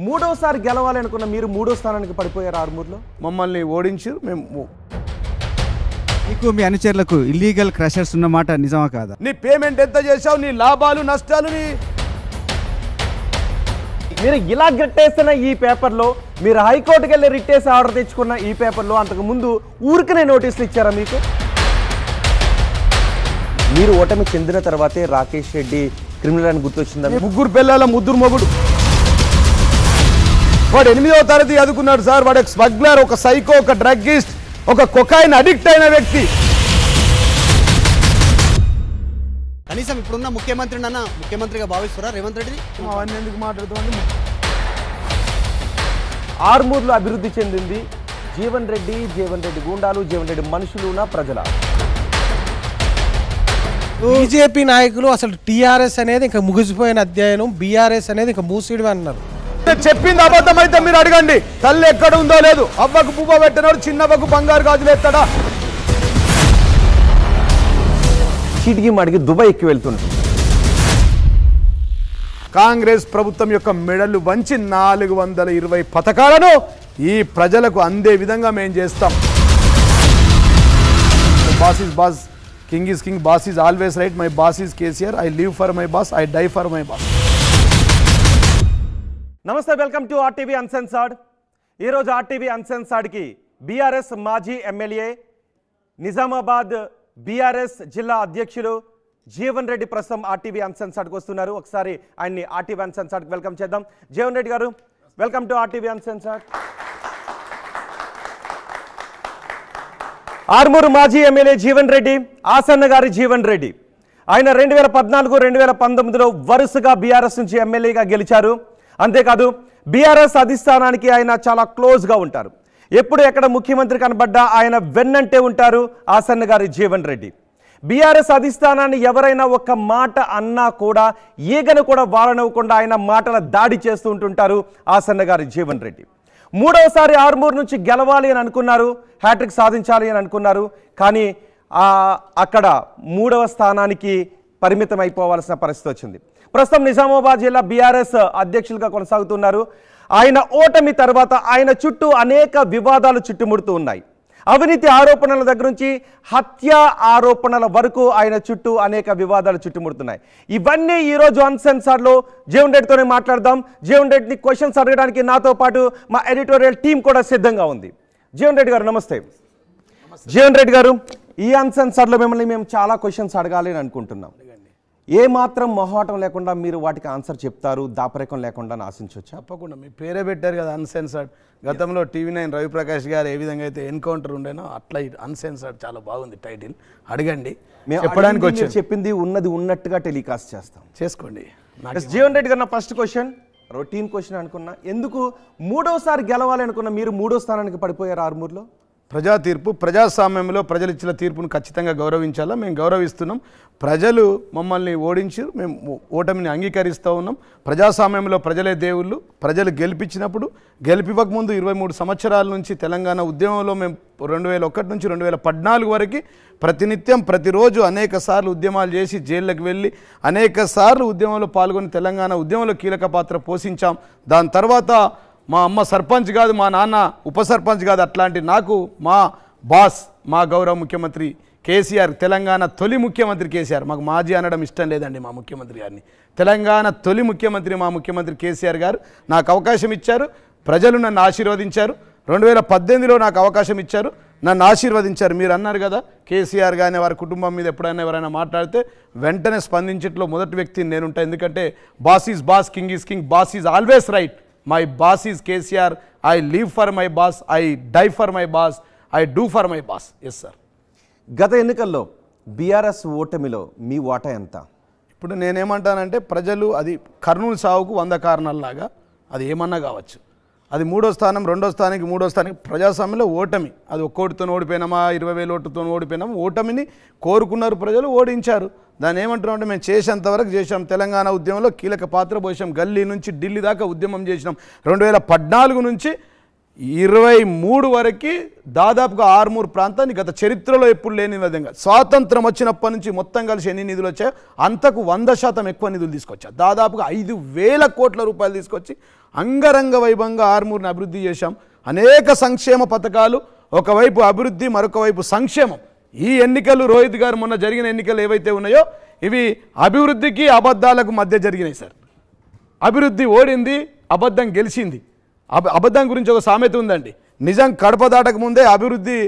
మూడోసారి గెలవాలనుకున్న మీరు మూడో స్థానానికి పడిపోయారు ఆర్మూర్లో. మమ్మల్ని ఓడించారు. మేము మీకు మీ అనుచరులకు ఇల్లీగల్ క్రషర్స్ ఉన్నమాట నిజమా కాదా? నీ పేమెంట్ ఎంత చేసావు, నీ లాభాలు నష్టాలు, మీరు ఇలా గట్టేస్తున్న ఈ పేపర్లో, మీరు హైకోర్టుకి వెళ్ళి రిట్టేసి ఆర్డర్ తెచ్చుకున్న ఈ పేపర్లో అంతకు ముందు ఊరికనే నోటీసులు ఇచ్చారా మీకు? మీరు ఓటమి చెందిన తర్వాతే రాకేష్ రెడ్డి క్రిమినల్ అని గుర్తొచ్చిందా? ముగ్గురు పిల్లల ముద్దురు మొగుడు. వాడు 8వ తరగతి చదువుకున్నాడు సార్. వాడు ఒక స్మగ్లర్, ఒక సైకో, ఒక డ్రగ్గిస్ట్, ఒక కొకైన్ అడిక్ట్ అయిన వ్యక్తి. కనీసం ఇప్పుడున్న ముఖ్యమంత్రిగా భావిస్తారా రేవంత్ రెడ్డి? అవన్నీ ఎందుకు మాట్లాడుతామండి? ఆర్మూర్లో అభివృద్ధి చెందింది జీవన్ రెడ్డి గూండాలు, జీవన్ రెడ్డి మనుషులునా ప్రజల? బీజేపీ నాయకులు అసలు టీఆర్ఎస్ అనేది ఇంకా ముగిసిపోయిన అధ్యయనం, బీఆర్ఎస్ అనేది ఇంకా మూసిడి అన్నారు. చెప్పింది అబద్ధం అయితే మీరు అడగండి. తల్లి ఎక్కడ ఉందో లేదు. అవ్వకు పువ్వ పెట్టినాడు, చిన్నవ్వకు బంగారు గాజులు ఎత్తాడా? చీటికి మాటికి దుబాయ్ ఎక్కి వెళ్తుంది. కాంగ్రెస్ ప్రభుత్వం యొక్క మెడలు వంచి 420 పథకాలను ఈ ప్రజలకు అందే విధంగా మేము చేస్తాం. Boss is boss, king is king, boss is always right, my boss is KCR, I live for my boss, I die for my boss. నమస్తే, వెల్కమ్ టు ఆర్టీవీ అన్సెన్సార్డ్. ఈరోజు ఆర్టీవీ అన్సెన్సార్డ్కి బీఆర్ఎస్ మాజీ ఎమ్మెల్యే, నిజామాబాద్ బీఆర్ఎస్ జిల్లా అధ్యక్షులు జీవన్ రెడ్డి ప్రస్తుతం ఆర్టీవీ అన్సెన్సార్డ్కి వస్తున్నారు. ఒకసారి ఆయన్ని ఆర్టీవీ అన్సెన్సార్డ్కి వెల్కమ్ చేద్దాం. జీవన్ రెడ్డి గారు, వెల్కమ్ టు ఆర్టీవీ అన్సెన్సార్డ్. ఆర్మూరు మాజీ ఎమ్మెల్యే జీవన్ రెడ్డి, ఆసన్న గారి జీవన్ రెడ్డి. ఆయన 2014, 2019లో వరుసగా బీఆర్ఎస్ నుంచి ఎమ్మెల్యేగా గెలిచారు. అంతేకాదు బీఆర్ఎస్ అధిష్టానానికి ఆయన చాలా క్లోజ్గా ఉంటారు. ఎప్పుడు ఎక్కడ ముఖ్యమంత్రి కనబడ్డా ఆయన వెన్నంటే ఉంటారు ఆసన్న గారి జీవన్ రెడ్డి. బీఆర్ఎస్ అధిష్టానాన్ని ఎవరైనా ఒక్క మాట అన్నా కూడా ఈగను కూడా వారనవ్వకుండా ఆయన మాటల దాడి చేస్తూ ఉంటుంటారు ఆసన్న గారి జీవన్ రెడ్డి. మూడవసారి ఆర్మూర్ నుంచి గెలవాలి అని అనుకున్నారు, హ్యాట్రిక్ సాధించాలి అని అనుకున్నారు. కానీ అక్కడ 3వ స్థానానికి పరిమితం అయిపోవాల్సిన పరిస్థితి వచ్చింది. ప్రస్తుతం నిజామాబాద్ జిల్లా బీఆర్ఎస్ అధ్యక్షులుగా కొనసాగుతున్నారు. ఆయన ఓటమి తర్వాత ఆయన చుట్టూ అనేక వివాదాలు చుట్టుముడుతూ ఉన్నాయి. అవినీతి ఆరోపణల దగ్గర నుంచి హత్య ఆరోపణల వరకు ఆయన చుట్టూ అనేక వివాదాలు చుట్టుముడుతున్నాయి. ఇవన్నీ ఈరోజు అన్సెన్సార్లో జీవన్ రెడ్డితోనే మాట్లాడదాం. జీవన్ రెడ్డిని క్వశ్చన్స్ అడగడానికి నాతో పాటు మా ఎడిటోరియల్ టీం కూడా సిద్ధంగా ఉంది. జీవన్ రెడ్డి గారు నమస్తే. జీవన్ రెడ్డి గారు, ఈ అన్సెన్సార్లో మిమ్మల్ని మేము చాలా క్వశ్చన్స్ అడగాలి అని అనుకుంటున్నాం. ఏ మాత్రం మొహమాటం లేకుండా మీరు వాటికి ఆన్సర్ చెప్తారు, దాపరికం లేకుండా ఆశించవచ్చు? తప్పకుండా. మీ పేరే పెట్టారు కదా అన్సెన్సర్డ్. గతంలో టీవీ9 రవిప్రకాష్ గారు ఏ విధంగా అయితే ఎన్కౌంటర్ ఉండేనో అట్లా అన్సెన్సర్డ్ చాలా బాగుంది టైటిల్. అడగండి, చెప్పడానికి వచ్చి చెప్పింది ఉన్నది ఉన్నట్టుగా టెలికాస్ట్ చేస్తాం, చేసుకోండి. జీవన్ రెడ్డి గారు, నా ఫస్ట్ క్వశ్చన్ రొటీన్ క్వశ్చన్ అనుకున్నా, ఎందుకు మూడోసారి గెలవాలి అనుకున్న మీరు 3వ స్థానానికి పడిపోయారు ఆర్మూర్లో? ప్రజా తీర్పు, ప్రజాస్వామ్యంలో ప్రజలు ఇచ్చిన తీర్పును ఖచ్చితంగా గౌరవించాలా. మేము గౌరవిస్తున్నాం. ప్రజలు మమ్మల్ని ఓడించారు, మేము ఓటమిని అంగీకరిస్తూ ఉన్నాం. ప్రజాస్వామ్యంలో ప్రజలే దేవుళ్ళు. ప్రజలు గెలిపించినప్పుడు, గెలిపివ్వకముందు 23 సంవత్సరాల నుంచి తెలంగాణ ఉద్యమంలో మేము 2001 నుంచి 2014 వరకు ప్రతినిత్యం ప్రతిరోజు అనేక సార్లు ఉద్యమాలు చేసి జైళ్ళకి వెళ్ళి అనేక సార్లు ఉద్యమంలో పాల్గొని తెలంగాణ ఉద్యమంలో కీలక పాత్ర పోషించాం. దాని తర్వాత మా అమ్మ సర్పంచ్ కాదు, మా నాన్న ఉప సర్పంచ్ కాదు, అట్లాంటి నాకు మా బాస్, మా గౌరవ ముఖ్యమంత్రి కేసీఆర్, తెలంగాణ తొలి ముఖ్యమంత్రి కేసీఆర్, మాకు మాజీ అనడం ఇష్టం లేదండి మా ముఖ్యమంత్రి గారిని, తెలంగాణ తొలి ముఖ్యమంత్రి మా ముఖ్యమంత్రి కేసీఆర్ గారు నాకు అవకాశం ఇచ్చారు. ప్రజలు నన్ను ఆశీర్వదించారు. 2018లో నాకు అవకాశం ఇచ్చారు, నన్ను ఆశీర్వదించారు. మీరు అన్నారు కదా కేసీఆర్ కానీ వారి కుటుంబం మీద ఎప్పుడైనా ఎవరైనా మాట్లాడితే వెంటనే స్పందించట్లో మొదటి వ్యక్తిని నేనుంటా. ఎందుకంటే boss is boss, king is king, boss is always right, my boss is KCR, I live for my boss, I die for my boss, I do for my boss. Yes sir. గత ఎన్నికల్లో బీఆర్ఎస్ ఓటమిలో మీ వాటా ఎంత? ఇప్పుడు నేనేమంటానంటే ప్రజలు అది కర్నూలు సావుకు 100 కారణాలలాగా అది ఏమన్నా కావచ్చు. అది 3వ స్థానం, 2వ స్థానానికి 3వ స్థానానికి ప్రజాస్వామ్యంలో ఓటమి. అది ఒక్కోటితో ఓడిపోయినామా, 20,000 ఓటుతో ఓడిపోయినామా, ఓటమిని కోరుకున్నారు ప్రజలు, ఓడించారు. దాన్ని ఏమంటున్నాం అంటే మేము చేసేంతవరకు చేసాం. తెలంగాణ ఉద్యమంలో కీలక పాత్ర పోసాం. గల్లీ నుంచి ఢిల్లీ దాకా ఉద్యమం చేసినాం. 2014 నుంచి 23 వరకు దాదాపుగా ఆర్మూర్ ప్రాంతాన్ని గత చరిత్రలో ఎప్పుడు లేని విధంగా స్వాతంత్రం వచ్చినప్పటి నుంచి మొత్తం కలిసి ఎన్ని నిధులు వచ్చాయో అంతకు 100% ఎక్కువ నిధులు తీసుకొచ్చారు. దాదాపుగా 5,000 కోట్ల రూపాయలు తీసుకొచ్చి అంగరంగ వైభవంగా ఆర్మూర్ని అభివృద్ధి చేశాం. అనేక సంక్షేమ పథకాలు, ఒకవైపు అభివృద్ధి, మరొక వైపు సంక్షేమం. ఈ ఎన్నికలు రోహిత్ గారు మొన్న జరిగిన ఎన్నికలు ఏవైతే ఉన్నాయో ఇవి అభివృద్ధికి అబద్ధాలకు మధ్య జరిగినాయి సార్. అభివృద్ధి ఓడింది, అబద్ధం గెలిచింది. అబద్ధం గురించి ఒక సామెత ఉందండి, నిజం కడప దాటక ముందే అభివృద్ధి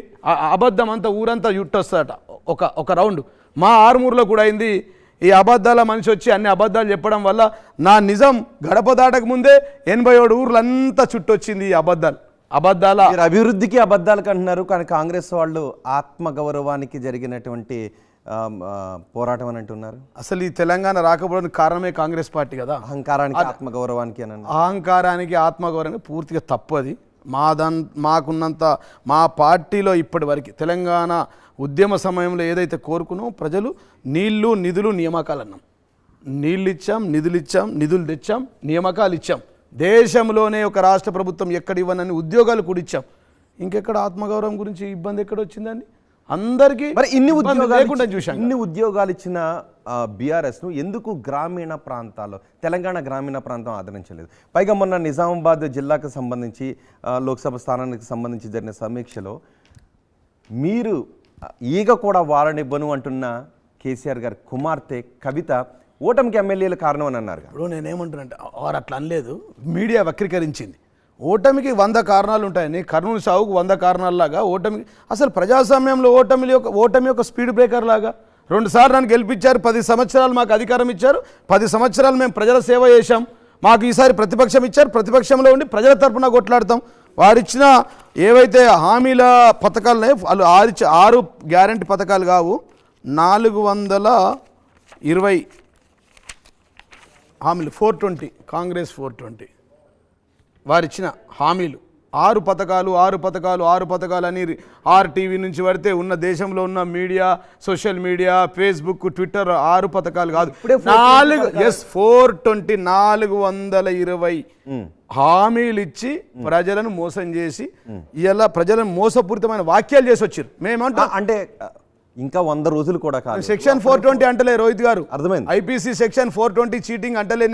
అబద్ధం అంతా ఊరంతా యుట్టొస్తాట ఒక రౌండ్. మా ఆర్మూర్లో కూడా అయింది. ఈ అబద్ధాల మనిషి వచ్చి అన్ని అబద్ధాలు చెప్పడం వల్ల నా నిజం గడప దాటక ముందే 87 ఊర్లంతా చుట్టొచ్చింది ఈ అబద్ధాల మీరు అభివృద్ధికి అబద్ధాలకు అంటున్నారు, కానీ కాంగ్రెస్ వాళ్ళు ఆత్మగౌరవానికి జరిగినటువంటి పోరాటం అని అంటున్నారు. అసలు ఈ తెలంగాణ రాకపోవడానికి కారణమే కాంగ్రెస్ పార్టీ కదా. అహంకారానికి ఆత్మగౌరవానికి అని అహంకారానికి ఆత్మగౌరవానికి పూర్తిగా తప్పు అది. మాకున్నంత మా పార్టీలో ఇప్పటి వరకు తెలంగాణ ఉద్యమ సమయంలో ఏదైతే కోరుకున్నామో ప్రజలు నీళ్లు, నిధులు, నియామకాలు అన్నాం. నీళ్ళు ఇచ్చాం, నిధులు ఇచ్చాం, నిధులు తెచ్చాం, నియామకాలు ఇచ్చాం. దేశంలోనే ఒక రాష్ట్ర ప్రభుత్వం ఎక్కడ ఇవ్వనని ఉద్యోగాలు కూడా ఇచ్చాం. ఇంకెక్కడ ఆత్మగౌరవం గురించి ఇబ్బంది ఎక్కడ వచ్చిందండి? అందరికీ మరి ఇన్ని ఉద్యోగాలు ఇచ్చిన బీఆర్ఎస్ను ఎందుకు గ్రామీణ ప్రాంతాల్లో, తెలంగాణ గ్రామీణ ప్రాంతం ఆదరించలేదు? పైగా మొన్న నిజామాబాద్ జిల్లాకు సంబంధించి లోక్సభ స్థానానికి సంబంధించి జరిగిన సమీక్షలో మీరు ఈగ కూడా వారనివ్వను అంటున్న కేసీఆర్ గారి కుమార్తె కవిత ఓటమికి ఎమ్మెల్యేల కారణం అని అన్నారు. ఇప్పుడు నేనేమంటున్నానంటే వారు అట్లా అనలేదు, మీడియా వక్రీకరించింది. ఓటమికి 100 కారణాలు ఉంటాయని, కర్నూలు సాగుకు 100 కారణాలలాగా ఓటమికి, అసలు ప్రజాస్వామ్యంలో ఓటమి యొక్క స్పీడ్ బ్రేకర్ లాగా 2 సార్లు నన్ను గెలిపించారు, 10 సంవత్సరాలు మాకు అధికారం ఇచ్చారు, 10 సంవత్సరాలు మేము ప్రజల సేవ చేశాం, మాకు ఈసారి ప్రతిపక్షం ఇచ్చారు, ప్రతిపక్షంలో ఉండి ప్రజల తరపున కొట్లాడతాం. వారిచ్చిన ఏవైతే హామీల పథకాలున్నాయో వాళ్ళు 6 గ్యారంటీ పథకాలు కావు, 420 హామీలు, 420 కాంగ్రెస్ 420 వారిచ్చిన హామీలు, 6 పథకాలు అని RTV నుంచి పడితే ఉన్న దేశంలో ఉన్న media, social media, Facebook, Twitter 6 పథకాలు కాదు, 420 హామీలు ఇచ్చి ప్రజలను మోసం చేసి ఇలా ప్రజలను మోసపూరితమైన వాక్యాలు చేసి వచ్చారు. మేమంటాం అంటే ఇంకా 100 రోజులు కూడా కాదు. సెక్షన్ 420 అంటలే రోహిత్ గారు, అర్థమైంది. IPC సెక్షన్ 420 చీటింగ్ అంటలే.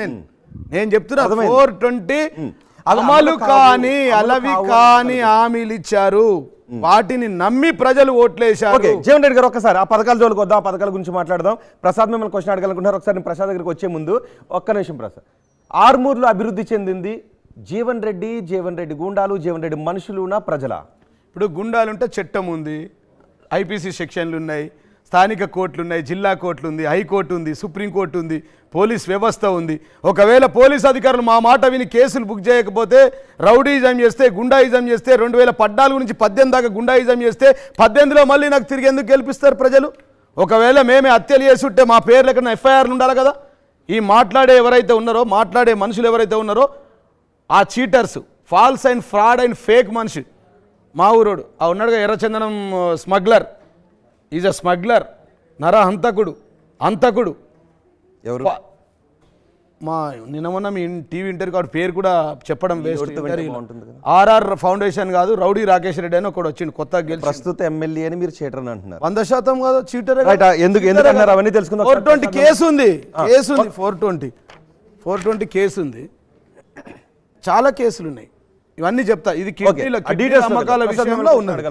నేను చెప్తున్నా 420 అమలు కాని అలవి కాని హామీలు ఇచ్చారు, వాటిని నమ్మి ప్రజలు ఓట్లేశారు. జీవన్ రెడ్డి గారు ఒకసారి ఆ పథకాల జోలికి వద్దాం, ఆ పథకాల గురించి మాట్లాడదాం. ప్రసాద్ మిమ్మల్ని క్వశ్చన్ అడగాలనుకుంటున్నారు. ఒకసారి నేను ప్రసాద్ దగ్గరికి వచ్చే ముందు ఒక్క నిమిషం. ప్రసాద్, ఆర్మూర్లో అభివృద్ధి చెందింది జీవన్ రెడ్డి గుండాలు, జీవన్ రెడ్డి మనుషులునా ప్రజల? ఇప్పుడు గుండాలుంటే చట్టం ఉంది, IPC సెక్షన్లు ఉన్నాయి, స్థానిక కోర్టులు ఉన్నాయి, జిల్లా కోర్టులు ఉంది, హైకోర్టు ఉంది, సుప్రీంకోర్టు ఉంది, పోలీస్ వ్యవస్థ ఉంది. ఒకవేళ పోలీస్ అధికారులు మా మాట విని కేసులు బుక్ చేయకపోతే, రౌడీజం చేస్తే, గుండాయిజం చేస్తే, 2014 నుంచి 18 దాకా గుండాయిజం చేస్తే 18లో మళ్ళీ నాకు తిరిగి ఎందుకు గెలిపిస్తారు ప్రజలు? ఒకవేళ మేమే హత్యలు చేసి ఉంటే మా పేర్లు ఎక్కడ FIRలు ఉండాలి కదా. ఈ మాట్లాడే మనుషులు ఎవరైతే ఉన్నారో ఆ cheaters, false and fraud and fake మనిషి మా ఊరోడు ఉన్నాడుగా, ఎర్రచందనం స్మగ్లర్, ఈజ్ అ స్మగ్లర్, నరహంతకుడు, అంతకుడు. ఎవరు? మా నిన్న మొన్న మీ టీవీ ఇంటర్వ్యూ వాడి పేరు కూడా చెప్పడం వేస్ట్. RR ఫౌండేషన్ కాదు, రౌడీ రాకేష్ రెడ్డి అని ఒకడు వచ్చిండు కొత్తగా గెలిచి, ప్రస్తుత ఎమ్మెల్యే అని మీరు చీటర్ అని అంటున్నారు. 100% కాదు, చీటర్. ఎందుకు అవన్నీ తెలుసుకుందాం. 420 కేసు ఉంది, 420 కేసు ఉంది, చాలా కేసులు ఉన్నాయి. ఇవన్నీ చెప్తా. ఇది అమ్మకాల విషయంలో ఉన్నది.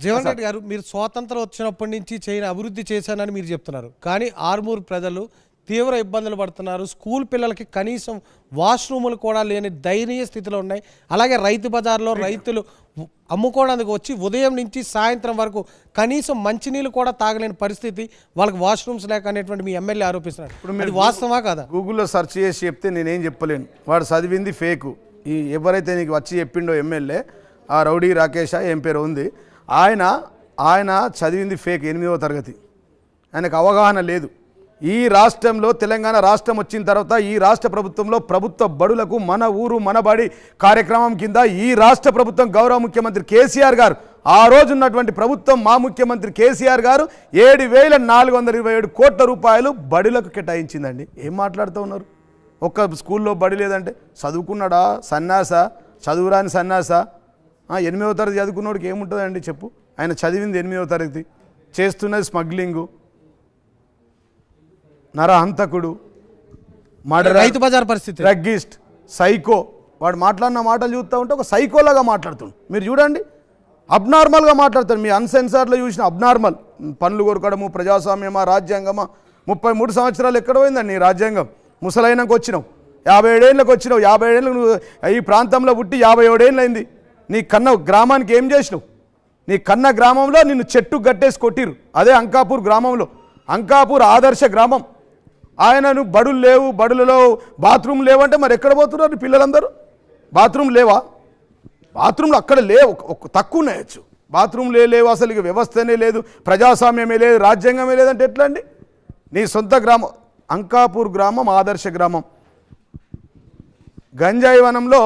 జీవన్ రెడ్డి గారు, మీరు స్వాతంత్రం వచ్చినప్పటి నుంచి అభివృద్ధి చేశానని మీరు చెప్తున్నారు, కానీ ఆర్మూర్ ప్రజలు తీవ్ర ఇబ్బందులు పడుతున్నారు. స్కూల్ పిల్లలకి కనీసం వాష్రూములు కూడా లేని దయనీయ స్థితిలో ఉన్నాయి. అలాగే రైతు బజార్లో రైతులు అమ్ముకోవడానికి వచ్చి ఉదయం నుంచి సాయంత్రం వరకు కనీసం మంచినీళ్ళు కూడా తాగలేని పరిస్థితి, వాళ్ళకి వాష్రూమ్స్ లేక అనేటువంటి మీ ఎమ్మెల్యే ఆరోపిస్తున్నారు. ఇప్పుడు మీరు వాస్తవా కదా? గూగుల్లో సెర్చ్ చేసి చెప్తే నేనేం చెప్పలేను, వాడు చదివింది ఫేకు. ఈ ఎవరైతే నీకు వచ్చి చెప్పిండో ఎమ్మెల్యే, ఆ రౌడీ రాకేష్ ఏం పేరు ఉంది, ఆయన చదివింది ఫేక్, 8వ తరగతి. ఆయనకు అవగాహన లేదు. ఈ రాష్ట్రంలో తెలంగాణ రాష్ట్రం వచ్చిన తర్వాత ఈ రాష్ట్ర ప్రభుత్వంలో ప్రభుత్వ బడులకు మన ఊరు మన బడి కార్యక్రమం కింద ఈ రాష్ట్ర ప్రభుత్వం గౌరవ ముఖ్యమంత్రి కేసీఆర్ గారు, ఆ రోజు ఉన్నటువంటి ప్రభుత్వం మా ముఖ్యమంత్రి కేసీఆర్ గారు 7,427 కోట్ల రూపాయలు బడులకు కేటాయించిందండి. ఏం మాట్లాడుతూ ఉన్నారు? ఒక్క స్కూల్లో బడి లేదంటే చదువుకున్నాడా సన్నాస, చదువురాని సన్నాస? 8వ తరగతి చదువుకున్నోడికి ఏముంటుందండి చెప్పు? ఆయన చదివింది 8వ తరగతి, చేస్తున్నది స్మగ్లింగు, నరహంతకుడు, రైతు బజార్ పరిస్థితి, డ్రగ్గిస్ట్, సైకో, వాడు మాట్లాడిన మాటలు చూస్తూ ఉంటే ఒక సైకోలాగా మాట్లాడుతుండు. మీరు చూడండి, అబ్నార్మల్గా మాట్లాడతాడు. మీ అన్సెన్సార్లో చూసిన అబ్నార్మల్ పనులు కొరకడము, ప్రజాస్వామ్యమా, రాజ్యాంగమా. 33 సంవత్సరాలు ఎక్కడ పోయిందండి ఈ రాజ్యాంగం? ముసలైనాక వచ్చినావు, 57 ఏళ్ళకి వచ్చినావు. 57 ఏళ్ళు నువ్వు ఈ ప్రాంతంలో పుట్టి 57 ఏళ్ళు అయింది. నీ కన్న గ్రామానికి ఏం చేసినావు? నీ కన్న గ్రామంలో నిన్ను చెట్టు గట్టేసి కొట్టిరు. అదే అంకాపూర్ గ్రామంలో. అంకాపూర్ ఆదర్శ గ్రామం. ఆయనను బడులు లేవు, బడులలో బాత్రూమ్ లేవంటే మరి ఎక్కడ పోతున్నారు పిల్లలందరూ? బాత్రూమ్ లేవా? బాత్రూమ్లు అక్కడ లేవు, తక్కువ ఉన్నాయచ్చు. బాత్రూమ్ లేవు, అసలు ఇక వ్యవస్థనే లేదు, ప్రజాస్వామ్యమే లేదు, రాజ్యాంగమే లేదంటే ఎట్లా అండి? నీ సొంత గ్రామం అంకాపూర్ గ్రామం, ఆదర్శ గ్రామం. గంజాయి వనంలో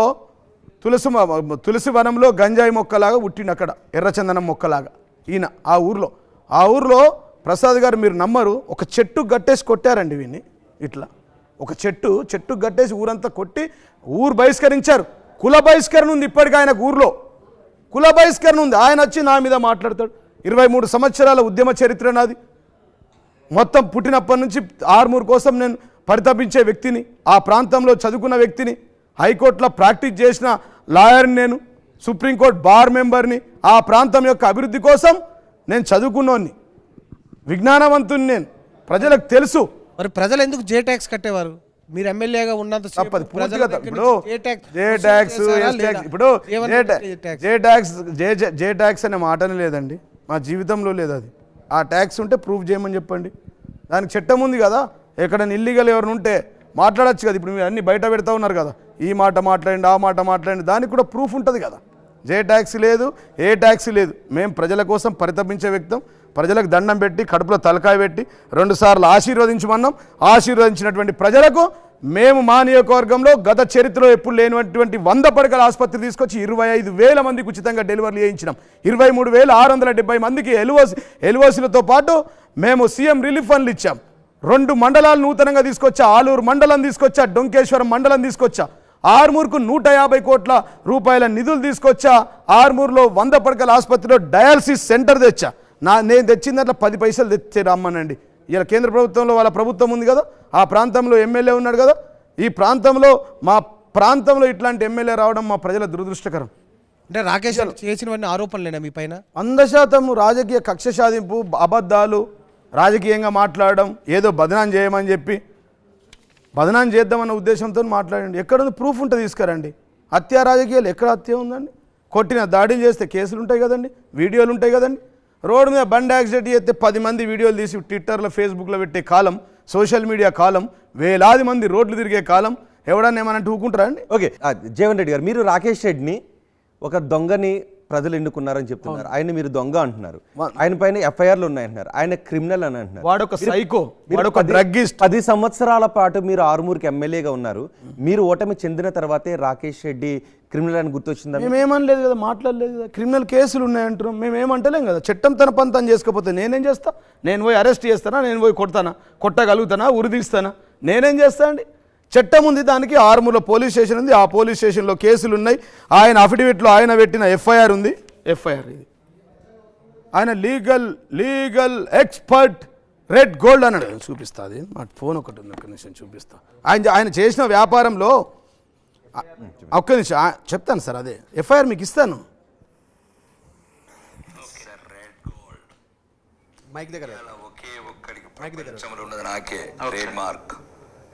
తులసి వనంలో గంజాయి మొక్కలాగా పుట్టిండు, అక్కడ ఎర్రచందనం మొక్కలాగా ఈయన ఆ ఊర్లో ప్రసాద్ గారు మీరు నమ్మరు, ఒక చెట్టు గట్టేసి కొట్టారండి వీన్ని. ఇట్లా ఒక చెట్టు గట్టేసి ఊరంతా కొట్టి ఊరు బహిష్కరించారు. కుల బహిష్కరణ ఉంది ఇప్పటికీ ఆయనకు, ఊర్లో కుల బహిష్కరణ ఉంది. ఆయన వచ్చి నా మీద మాట్లాడతాడు. 23 సంవత్సరాల ఉద్యమ చరిత్ర నాది. మొత్తం పుట్టినప్పటి నుంచి ఆర్మూర్ కోసం నేను పరితపించే వ్యక్తిని, ఆ ప్రాంతంలో చదువుకున్న వ్యక్తిని, హైకోర్టులో ప్రాక్టీస్ చేసిన లాయర్ని, నేను సుప్రీంకోర్టు బార్ మెంబర్ని. ఆ ప్రాంతం యొక్క అభివృద్ధి కోసం నేను చదువుకున్నోన్ని, విజ్ఞానవంతుని. నేను ప్రజలకు తెలుసు. మరి ప్రజలు ఎందుకు జే ట్యాక్స్ కట్టేవారు? మీరు ఎమ్మెల్యేగా ఉన్నంత తప్పదు పూర్తిగా. ఇప్పుడు జే ట్యాక్స్ అనే మాటనే లేదండి మా జీవితంలో, లేదు అది. ఆ ట్యాక్స్ ఉంటే ప్రూఫ్ చేయమని చెప్పండి. దానికి చట్టం ఉంది కదా. ఎక్కడైనా ఇల్లీగల్ ఎవరిని ఉంటే మాట్లాడచ్చు కదా. ఇప్పుడు మీరు అన్ని బయట పెడతా ఉన్నారు కదా, ఈ మాట మాట్లాడండి, ఆ మాట మాట్లాడండి, దానికి కూడా ప్రూఫ్ ఉంటుంది కదా. జే ట్యాక్స్ లేదు, ఏ ట్యాక్స్ లేదు. మేము ప్రజల కోసం పరితపించే వ్యక్తం. ప్రజలకు దండం పెట్టి, కడుపులో తలకాయ పెట్టి 2 సార్లు ఆశీర్వదించమన్నాం. ఆశీర్వదించినటువంటి ప్రజలకు మేము మా నియోజకవర్గంలో గత చరిత్రలో ఎప్పుడు లేనటువంటి 100 పడకల ఆసుపత్రి తీసుకొచ్చి 25,000 మందికి ఉచితంగా డెలివరీ చేయించినాం. 23,670 మందికి ఎల్ఓసీలతో పాటు మేము సీఎం రిలీఫ్ ఫండ్లు ఇచ్చాం. 2 మండలాలు నూతనంగా తీసుకొచ్చా. ఆలూరు మండలం తీసుకొచ్చా, డొంకేశ్వరం మండలం తీసుకొచ్చా. ఆర్మూర్కు 150 కోట్ల రూపాయల నిధులు తీసుకొచ్చా. ఆర్మూర్లో 100 పడకల ఆసుపత్రిలో డయాలసిస్ సెంటర్ తెచ్చా. నేను తెచ్చిన దాంట్లో 10 పైసలు తెచ్చే రమ్మనండి. ఇలా కేంద్ర ప్రభుత్వంలో వాళ్ళ ప్రభుత్వం ఉంది కదా, ఆ ప్రాంతంలో ఎమ్మెల్యే ఉన్నాడు కదా. ఈ ప్రాంతంలో మా ప్రాంతంలో ఇట్లాంటి ఎమ్మెల్యే రావడం మా ప్రజల దురదృష్టకరం. అంటే రాకేష్ చేసినవన్నీ ఆరోపణలేనా మీ పైన? 100% రాజకీయ కక్ష సాధింపు, అబద్ధాలు, రాజకీయంగా మాట్లాడడం, ఏదో బదనాం చేయమని చెప్పి బదనాం చేద్దామన్న ఉద్దేశంతో మాట్లాడండి. ఎక్కడుంది ప్రూఫ్ ఉంటే తీసుకురండి. హత్య రాజకీయాలు ఎక్కడ హత్య ఉందండి? కొట్టిన దాడులు చేస్తే కేసులు ఉంటాయి కదండి, వీడియోలు ఉంటాయి కదండి. రోడ్డు మీద బండి యాక్సిడెంట్ చేస్తే 10 మంది వీడియోలు తీసి ట్విట్టర్లో, ఫేస్బుక్లో పెట్టే కాలం, సోషల్ మీడియా కాలం, వేలాది మంది రోడ్లు తిరిగే కాలం. ఎవడన్నా ఏమనంటే ఊకుంటారా అండి? ఓకే, జీవన్ రెడ్డి గారు, మీరు రాకేష్ రెడ్డిని ఒక దొంగని ప్రజలు ఎన్నుకున్నారని చెప్తున్నారు. ఆయన మీరు దొంగ అంటున్నారు, ఆయన పైన ఎఫ్ఐఆర్లు ఉన్నాయంటున్నారు, ఆయన క్రిమినల్ అని అంటున్నారు. వాడొక సైకో, వాడొక డ్రగ్గిస్ట్. 10 సంవత్సరాల పాటు మీరు ఆరుమూరికి ఎమ్మెల్యేగా ఉన్నారు. మీరు ఓటమి చెందిన తర్వాతే రాకేష్ రెడ్డి క్రిమినల్ అని గుర్తొచ్చిందా? మేమేమనలేదు కదా, మాట్లాడలేదు కదా. క్రిమినల్ కేసులు ఉన్నాయంటున్నాం, మేమేమంటలేం కదా. చట్టం తన పని తను చేసుకోకపోతే నేనేం చేస్తా? నేను పోయి అరెస్ట్ చేస్తానా? నేను పోయి కొట్టగలుగుతానా? ఉరిదీస్తానా? నేనేం చేస్తా అండి? చట్టం ఉంది, దానికి ఆర్మూర్లో పోలీస్ స్టేషన్ ఉంది. ఆ పోలీస్ స్టేషన్లో కేసులు ఉన్నాయి. ఆయన అఫిడవిట్లో ఆయన పెట్టిన ఎఫ్ఐఆర్ ఉంది. ఎఫ్ఐఆర్ ఇది. ఆయన లీగల్ ఎక్స్పర్ట్ రెడ్ గోల్డ్ అన్నాడు. చూపిస్తా, అది మా ఫోన్ ఒకటి ఉంది, ఒక్క నిమిషం చూపిస్తా. ఆయన చేసిన వ్యాపారంలో ఒక్క నిమిషం చెప్తాను సార్. అదే ఎఫ్ఐఆర్ మీకు ఇస్తాను. ఒకే ఒక్కడికి ప్రపంచంలో ఉన్నది నాకే ట్రేడ్ మార్క్.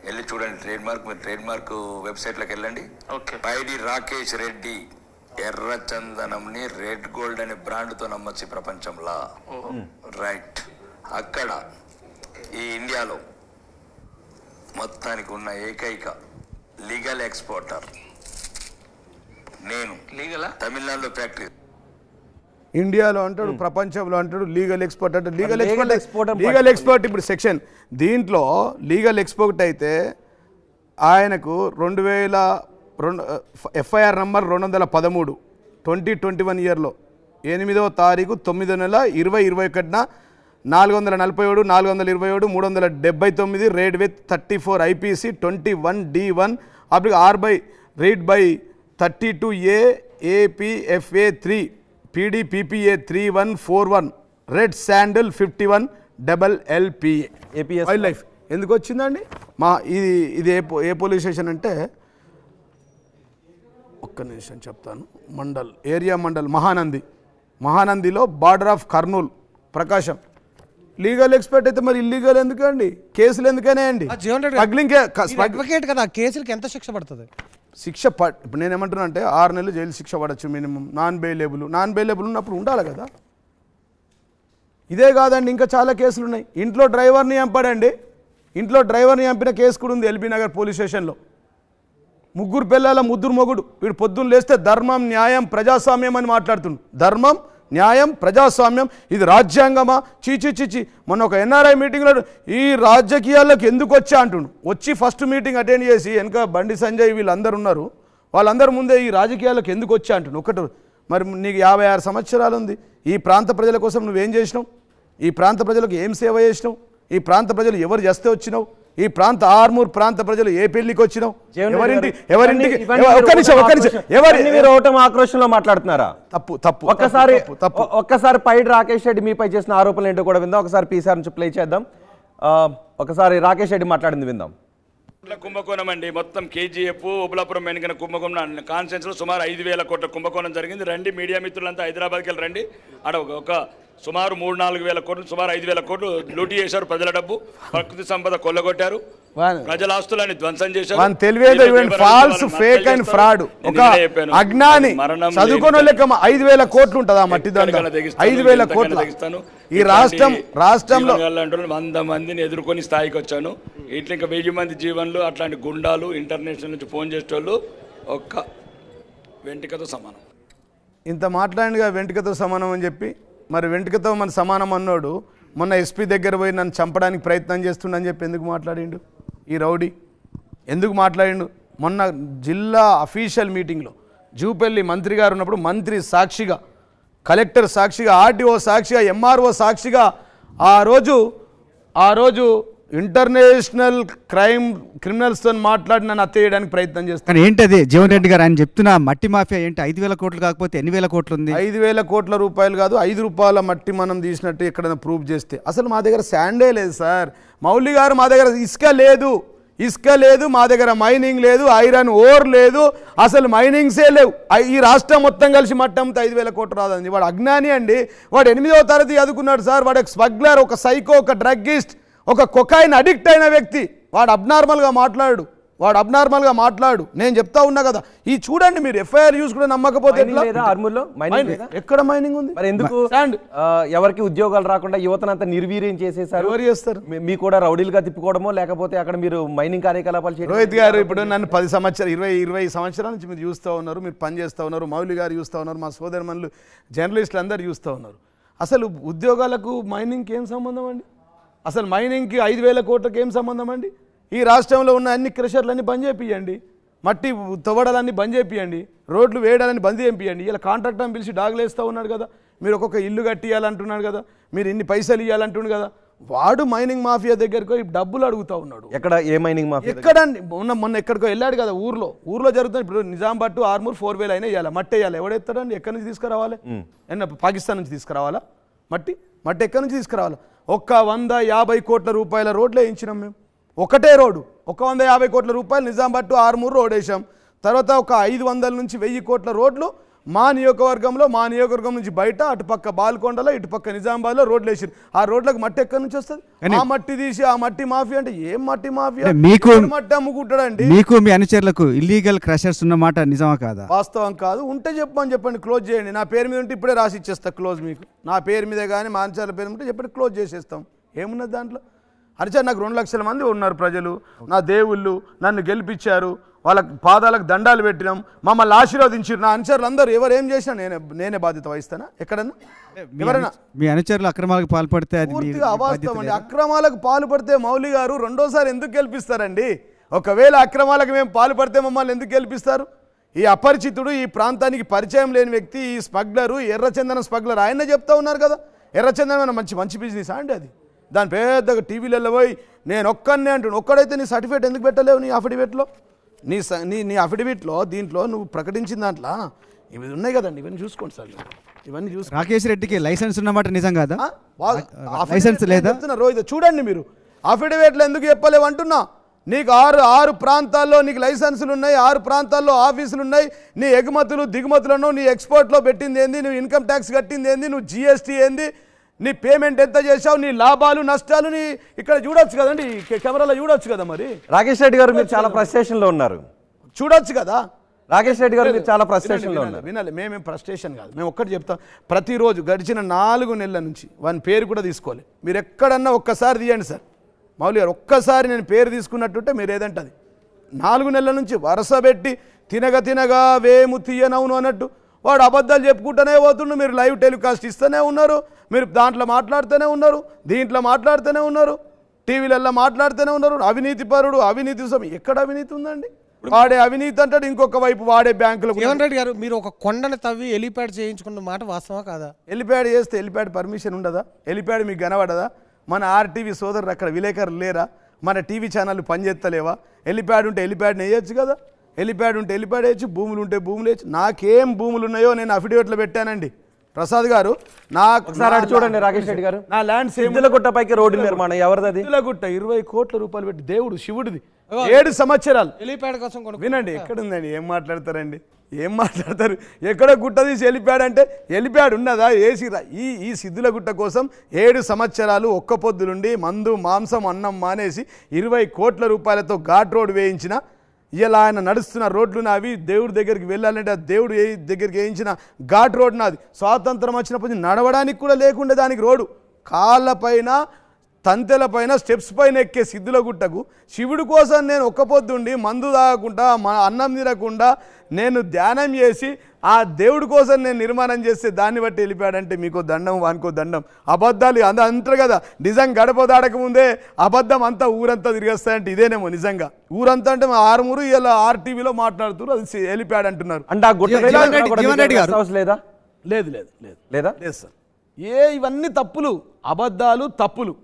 వెళ్ళి చూడండి ట్రేడ్ మార్క్. మీరు ట్రేడ్ మార్క్ వెబ్సైట్లోకి వెళ్ళండి. పైడి రాకేష్ రెడ్డి ఎర్రచందనంని రెడ్ గోల్డ్ అనే బ్రాండ్తో నమ్మొచ్చు ప్రపంచంలో. రైట్. అక్కడ ఈ ఇండియాలో మొత్తానికి ఉన్న ఏకైక లీగల్ ఎక్స్పోర్టర్ నేను. తమిళనాడులో ఫ్యాక్టరీ, ఇండియాలో అంటాడు, ప్రపంచంలో అంటాడు. లీగల్ ఎక్స్పోర్ట్ అంటే లీగల్ ఎక్స్పోర్ట్ ఇప్పుడు సెక్షన్ దీంట్లో లీగల్ ఎక్స్పోర్ట్ అయితే ఆయనకు 2002 ఎఫ్ఐఆర్ నంబర్ 213 2021 ఇయర్లో 8వ తారీఖు 9వ నెల 2021 447 427 379 రేడ్ విత్ 34 IPC 21D1 అప్పుడు read by 32A APFA 3 PDPPA 3141 red sandal 51 LLPA wild life. ఎందుకు వచ్చిందండి? ఇది ఏ పోలీస్ స్టేషన్ అంటే ఒక్క నిమిషం చెప్తాను. మండల్ ఏరియా మండల్ మహానందిలో border of Kurnool Prakasam. Legal expert అయితే మరి ఇల్లీగల్ ఎందుకండి? కేసులు ఎందుకనే అండి? జీవన్ రెడ్డి స్మగ్లింగ్ అడ్వకేట్ కదా, కేసులకి ఎంత శిక్ష పడుతుంది? శిక్ష ఇప్పుడు నేను ఏమంటున్నా అంటే 6 నెలలు జైలు శిక్ష పడచ్చు మినిమం. నాన్ బెయిలబుల్ ఉన్నప్పుడు ఉండాలి కదా. ఇదే కాదండి, ఇంకా చాలా కేసులు ఉన్నాయి. ఇంట్లో డ్రైవర్ని చంపాడండి. ఇంట్లో డ్రైవర్ని చంపిన కేసు కూడా ఉంది ఎల్బీ నగర్ పోలీస్ స్టేషన్లో. 3 పిల్లల ముద్దురు మొగుడు. వీడు పొద్దున్న లేస్తే ధర్మం న్యాయం ప్రజాస్వామ్యం అని మాట్లాడుతుండు. ధర్మం న్యాయం ప్రజాస్వామ్యం ఇది రాజ్యాంగమా? చీచి. మొన్న ఒక ఎన్ఆర్ఐ మీటింగ్లో ఈ రాజకీయాల్లోకి ఎందుకు వచ్చా అంటుండు. వచ్చి ఫస్ట్ మీటింగ్ అటెండ్ చేసి వెనక బండి సంజయ్ వీళ్ళందరూ ఉన్నారు, వాళ్ళందరూ ముందే ఈ రాజకీయాల్లోకి ఎందుకు వచ్చా అంటుండు. ఒకటి మరి నీకు 56 సంవత్సరాలు ఉంది. ఈ ప్రాంత ప్రజల కోసం నువ్వేం చేసినావు? ఈ ప్రాంత ప్రజలకు ఏం సేవ చేసినావు? ఈ ప్రాంత ప్రజలు ఎవరు చేస్తే వచ్చినావు? ఈ ప్రాంత ఆర్మూర్ ప్రాంత ప్రజలు ఏ పెళ్లికి వచ్చినావు? ఆక్రోషంలో మాట్లాడుతున్నారా? తప్పు. ఒక్కసారి పైడి రాకేష్ రెడ్డి మీపై చేసిన ఆరోపణలు ఏంటో కూడా విందాం. ఒకసారి పీసార్ నుంచి ప్లే చేద్దాం. ఒకసారి రాకేష్ రెడ్డి మాట్లాడింది విందాం. కుంభకోణం అండి. మొత్తం కేజీఎఫ్ ఉబలాపురం వెనుకన కుంభకోణం కాన్స్టిట్యూన్సీలో సుమారు 5,000 కోట్ల కుంభకోణం జరిగింది. రండి మీడియా మిత్రులంతా హైదరాబాద్కి వెళ్ళి రండి. ఆడ ఒక సుమారు 3-4 వేల కోట్లు, సుమారు 5,000 కోట్లు లూటీ చేశారు. ప్రజల డబ్బు, ప్రకృతి సంపద కొల్లగొట్టారు, ప్రజల ఆస్తులని ధ్వంసం చేశారు. False fake and fraud. ఒక అజ్ఞాని చదువుకున్న లెక్క 5,000 కోట్లు ఉంటుంది ఆ మట్టి దండ. 5,000 కోట్లు. ఈ రాష్ట్రంలో 100 మందిని ఎదుర్కొని స్థాయికి వచ్చాను. ఇట్లా ఇంకా 1000 మంది జీవన్లు అట్లాంటి గుండాలు ఇంటర్నేషనల్ నుంచి ఫోన్ చేసేటోళ్ళు ఒక్క వెంట్రుకతో సమానం. ఇంత మాట్లాడినగా వెంట్రుకతో సమానం అని చెప్పి, మరి వెంట్రుకతో మన సమానం అన్నాడు మొన్న ఎస్పీ దగ్గర పోయి నన్ను చంపడానికి ప్రయత్నం చేస్తుండని చెప్పి ఎందుకు మాట్లాడిండు ఈ రౌడీ? ఎందుకు మాట్లాడిండు? మొన్న జిల్లా అఫీషియల్ మీటింగ్లో జూపల్లి మంత్రి గారు ఉన్నప్పుడు మంత్రి సాక్షిగా, కలెక్టర్ సాక్షిగా, ఆర్టీఓ సాక్షిగా, ఎంఆర్ఓ సాక్షిగా ఆ రోజు ఇంటర్నేషనల్ క్రిమినల్స్తో మాట్లాడి నన్ను హత్య చేయడానికి ప్రయత్నం చేస్తాను. కానీ ఏంటది జీవన్ రెడ్డి గారు ఆయన చెప్తున్న మట్టి మాఫియా ఏంటి? 5,000 కోట్లు కాకపోతే ఎన్ని వేల కోట్లు ఉంది? 5,000 కోట్ల రూపాయలు కాదు, 5 రూపాయల మట్టి మనం తీసినట్టు ఎక్కడైనా ప్రూఫ్ చేస్తే. అసలు మా దగ్గర శాండే లేదు సార్. మౌలి గారు మా దగ్గర ఇసుక లేదు, మా దగ్గర మైనింగ్ లేదు, ఐరన్ ఓర్ లేదు, అసలు మైనింగ్సే లేవు. ఈ రాష్ట్రం మొత్తం కలిసి మట్టి అమ్మితే 5,000 కోట్లు రాదండి. వాడు అజ్ఞాని అండి. వాడు 8వ తరగతి చదువుకున్నాడు సార్. వాడు ఒక స్మగ్లర్, ఒక సైకో, ఒక డ్రగ్గిస్ట్, ఒక కొకైన్ అడిక్ట్ అయిన వ్యక్తి. వాడు అబ్నార్మల్గా మాట్లాడు. నేను చెప్తా ఉన్నా కదా. ఈ చూడండి మీరు ఎఫ్ఐఆర్ యూస్ కూడా నమ్మకపోతే ఎక్కడ మైనింగ్ ఉంది? మరి ఎందుకు ఎవరికి ఉద్యోగాలు రాకుండా యువతనంతా నిర్వీర్యం చేసేసారు? ఎవరు చేస్తారు? మీ కూడా రౌడీలుగా తిప్పుకోవడమో లేకపోతే అక్కడ మీరు మైనింగ్ కార్యకలాపాలు చేయడం? రోహిత్ గారు ఇప్పుడు నన్ను 10 సంవత్సరాలు 20 సంవత్సరాల నుంచి మీరు చూస్తూ ఉన్నారు, మీరు పని చేస్తూ ఉన్నారు, మౌలి గారు చూస్తూ ఉన్నారు, మా సోదరుమణులు జర్నలిస్టులు అందరూ చూస్తూ ఉన్నారు. అసలు ఉద్యోగాలకు మైనింగ్కి ఏం సంబంధం అండి? అసలు మైనింగ్కి 5,000 కోట్లకి ఏం సంబంధం అండి? ఈ రాష్ట్రంలో ఉన్న అన్ని క్రషర్లన్నీ బంద్ చేపియండి, మట్టి తవ్వడాలన్నీ బంద్ చేపియండి, రోడ్లు వేయడాలని బంద్ చేపియండి. ఇలా కాంట్రాక్టర్ని పిలిచి డాగులేస్తూ ఉన్నాడు కదా. మీరు ఒక్కొక్క ఇల్లు కట్టియాలంటున్నాడు కదా, మీరు ఇన్ని పైసలు ఇవ్వాలంటున్నాడు కదా. వాడు మైనింగ్ మాఫియా దగ్గరకు డబ్బులు అడుగుతూ ఉన్నాడు. ఎక్కడ ఏ మైనింగ్ మాఫియా? ఎక్కడండి? మొన్న ఎక్కడికో వెళ్ళాడు కదా, ఊర్లో జరుగుతుంది. ఇప్పుడు నిజామాబాద్ టు ఆర్మూర్ 4,000 అయినా ఇవ్వాలి, మట్టి వేయాలి. ఎవడెత్తాడండి? ఎక్కడి నుంచి తీసుకురావాలి? పాకిస్తాన్ నుంచి తీసుకురావాలా మట్టి ఎక్కడి నుంచి తీసుకురావాలా? 150 కోట్ల రూపాయల రోడ్లు వేయించినాం మేము. ఒకటే రోడ్డు 150 కోట్ల రూపాయలు నిజామాబాద్ టు ఆర్మూర్ రోడ్ వేసాం. తర్వాత ఒక 500 నుంచి 1000 కోట్ల రోడ్లు మా నియోజకవర్గం నుంచి బయట అటుపక్క బాల్కొండలో ఇటుపక్క నిజామాబాద్లో రోడ్లు వేసారు. ఆ రోడ్లకు మట్టి ఎక్కడి నుంచి వస్తుంది? ఆ మట్టి తీసి ఆ మట్టి మాఫియా అంటే ఏం మట్టి మాఫియా? మట్టి అమ్ముకుంటాడండి. మీకు మీ అనుచరులకు ఇల్లీగల్ క్రషర్స్ ఉన్నమాట నిజమా కాదా? వాస్తవం కాదు. ఉంటే చెప్పండి, క్లోజ్ చేయండి. నా పేరు మీద ఉంటే ఇప్పుడే రాసి ఇచ్చేస్తా క్లోజ్. మీకు నా పేరు మీదే కానీ మా అనుచరుల పేరు ఉంటే చెప్పండి, క్లోజ్ చేసేస్తాం. ఏమున్నది దాంట్లో? అరిచా నాకు 2 లక్షల మంది ఉన్నారు ప్రజలు, నా దేవుళ్ళు నన్ను గెలిపించారు, వాళ్ళ పాదాలకు దండాలు పెట్టినాం, మమ్మల్ని ఆశీర్వదించారు. నా అనుచరులు అందరూ ఎవరేం చేసినా నేనే బాధ్యత వహిస్తానా? ఎక్కడన్నా ఎవరైనా మీ అనుచరులు అక్రమాలకు పాల్పడితే అది పూర్తిగా అవాస్తవం అండి. అక్రమాలకు పాల్పడితే మౌలి గారు రెండోసారి ఎందుకు గెలిపిస్తారండి? ఒకవేళ అక్రమాలకు మేము పాల్పడితే మమ్మల్ని ఎందుకు గెలిపిస్తారు? ఈ అపరిచితుడు, ఈ ప్రాంతానికి పరిచయం లేని వ్యక్తి, ఈ స్మగ్లరు, ఎర్రచందనం స్మగ్లర్, ఆయనే చెప్తా ఉన్నారు కదా. ఎర్రచందనం మంచి బిజినెస్ అండి అది. దాని పెద్దగా టీవీలలో పోయి నేను ఒక్కనే అంటున్నాను. ఒక్కడైతే నీ సర్టిఫికేట్ ఎందుకు పెట్టలేవు? నీ అఫిడవిట్లో నీ అఫిడవిట్లో దీంట్లో నువ్వు ప్రకటించిన దాంట్లో ఇవి ఉన్నాయి కదండి. ఇవన్నీ చూసుకోండి సార్, ఇవన్నీ చూసుకోండి. రాకేష్ రెడ్డికి లైసెన్స్ ఉన్నమాట నిజం కాదా? లైసెన్స్ లేదా? రోహిత్ చూడండి, మీరు అఫిడవిట్లో ఎందుకు చెప్పలేవు అంటున్నా. నీకు ఆరు ప్రాంతాల్లో నీకు లైసెన్సులు ఉన్నాయి, 6 ప్రాంతాల్లో ఆఫీసులు ఉన్నాయి, నీ ఎగుమతులు దిగుమతులను నీ ఎక్స్పోర్ట్లో పెట్టింది ఏంది, నువ్వు ఇన్కమ్ ట్యాక్స్ కట్టింది ఏంది, నువ్వు జిఎస్టీ ఏంది, నీ పేమెంట్ ఎంత చేసావు, నీ లాభాలు నష్టాలు నీ ఇక్కడ చూడొచ్చు కదండి, కెమెరాలో చూడొచ్చు కదా. మరి రాకేష్ రెడ్డి గారు మీరు చాలా ఫ్రస్ట్రేషన్లో ఉన్నారు. చూడొచ్చు కదా. రాకేష్ రెడ్డి గారు మీరు చాలా ఫ్రస్ట్రేషన్లో ఉన్నారు. వినాలి, మేమేం ఫ్రస్ట్రేషన్ కాదు, మేము ఒక్కటి చెప్తాం. ప్రతిరోజు గడిచిన 4 నెలల నుంచి వాని పేరు కూడా తీసుకోవాలి. మీరు ఎక్కడన్నా ఒక్కసారి తీయండి సార్ మౌలి గారు, ఒక్కసారి నేను పేరు తీసుకున్నట్టుంటే మీరు ఏదంటే అది 4 నెలల నుంచి వరుస పెట్టి తినగా వేము తీయనవును అన్నట్టు వాడు అబద్ధాలు చెప్పుకుంటూనే పోతుండు. మీరు లైవ్ టెలికాస్ట్ ఇస్తూనే ఉన్నారు, మీరు దాంట్లో మాట్లాడుతూనే ఉన్నారు, దీంట్లో మాట్లాడుతూనే ఉన్నారు, టీవీలలో మాట్లాడుతూనే ఉన్నారు. అవినీతి పరుడు, అవినీతి ఎక్కడ అవినీతి ఉందండి? వాడే అవినీతి అంటాడు, ఇంకొక వైపు వాడే బ్యాంకులు. జీవన్ రెడ్డి గారు మీరు ఒక కొండను తవ్వి ఎలిప్యాడ్ చేయించుకున్న మాట వాస్తవా కాదా? ఎలిప్యాడ్ చేస్తే ఎలిప్యాడ్ పర్మిషన్ ఉండదా? ఎలిప్యాడ్ మీకు కనబడదా? మన ఆర్టీవీ సోదరులు అక్కడ విలేకరులు లేరా? మన టీవీ ఛానళ్ళు పనిచేస్తలేవా? ఎలిప్యాడ్ ఉంటే ఎలిప్యాడ్ని వేయచ్చు కదా. ఎలిప్యాడ్ ఉంటే ఎలిప్యాడ్ వేయచ్చు, భూములు ఉంటే భూములు వేయచ్చు. నాకేం భూములు ఉన్నాయో నేను అఫిడవిట్లో పెట్టానండి ప్రసాద్ గారు. నాకు చూడండి రాకేష్ రెడ్డి గారు, నా ల్యాండ్ సిద్దులగుట్టపైకి రోడ్డు నిర్మాణం ఎవరిది? సిద్దులగుట్ట 20 కోట్ల రూపాయలు పెట్టి దేవుడు శివుడిది 7 సంవత్సరాలు. ఎలిప్యాడ్ కోసం వినండి, ఎక్కడుందండి? ఏం మాట్లాడతారండి? ఏం మాట్లాడతారు? ఎక్కడ గుట్ట తీసి ఎలిప్యాడ్ అంటే ఎలిప్యాడ్ ఉన్నదా? ఏసీరా? ఈ సిద్దులగుట్ట కోసం 7 సంవత్సరాలు ఒక్క పొద్దులుండి మందు మాంసం అన్నం మానేసి 20 కోట్ల రూపాయలతో ఘాట్ రోడ్ వేయించిన ఇలా ఆయన నడుస్తున్న రోడ్లు నావి. దేవుడి దగ్గరికి వెళ్ళాలంటే ఆ దేవుడు దగ్గరికి వేయించిన ఘాట్ రోడ్ నాది. స్వాతంత్రం వచ్చినప్పుడు నడవడానికి కూడా లేకుండే దానికి రోడ్డు. కాళ్ళపైన తంతెల పైన స్టెప్స్ పైన ఎక్కే సిద్దులగుట్టకు శివుడి కోసం నేను ఒక్క పొద్దుండి మందు తాగకుండా అన్నం తినకుండా నేను ధ్యానం చేసి ఆ దేవుడి కోసం నేను నిర్మాణం చేస్తే దాన్ని బట్టి వెళ్ళిపోయాడంటే మీకు దండం వానికో దండం. అబద్ధాలు అంటారు కదా, నిజం గడప దాడకముందే అబద్ధం అంతా ఊరంతా తిరిగేస్తాయంటే ఇదేనేమో నిజంగా. ఊరంతా అంటే ఆరుమూరు ఇలా ఆర్టీవీలో మాట్లాడుతున్నారు, అది వెళ్ళిపోయాడు అంటున్నారు. అంటే ఆ గుట్ట లేదా? లేదు లేదు లేదు లేదా లేదు సార్. ఇవన్నీ తప్పులు, అబద్ధాలు, తప్పులు.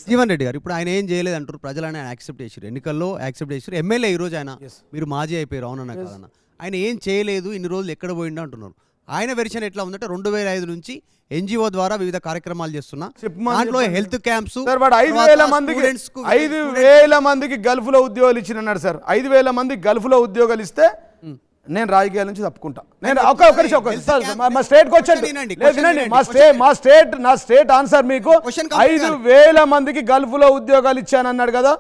జీవన్ రెడ్డి గారు ఇప్పుడు ఆయన ఏం చేయలేదు అంటారు, ప్రజలని ఆయన యాక్సెప్ట్ చేశారు, ఎన్నికల్లో యాక్సెప్ట్ చేశారు, ఎమ్మెల్యే ఈరోజు ఆయన మీరు మాజీ అయిపోయారు అవునన్నా కదన్నా. ఆయన ఏం చేయలేదు, ఇన్ని రోజులు ఎక్కడ పోయిండో అంటున్నారు. ఆయన వెర్షన్ ఎట్లా ఉందంటే 2005 నుంచి ఎన్జిఓ ద్వారా వివిధ కార్యక్రమాలు చేస్తున్నా, దాంట్లో హెల్త్ క్యాంప్స్ 5,000 మందికి గల్ఫ్ లో ఉద్యోగాలు ఇచ్చినాడు సార్. 5,000 మందికి గల్ఫ్ లో ఉద్యోగాలు ఇస్తే నేను రాజకీయాల నుంచి తప్పుకుంటా. నేను మా స్టేట్కి వచ్చాను, నా స్టేట్ ఆన్సర్ మీకు 5,000 మందికి గల్ఫ్ లో ఉద్యోగాలు ఇచ్చానన్నాడు కదా.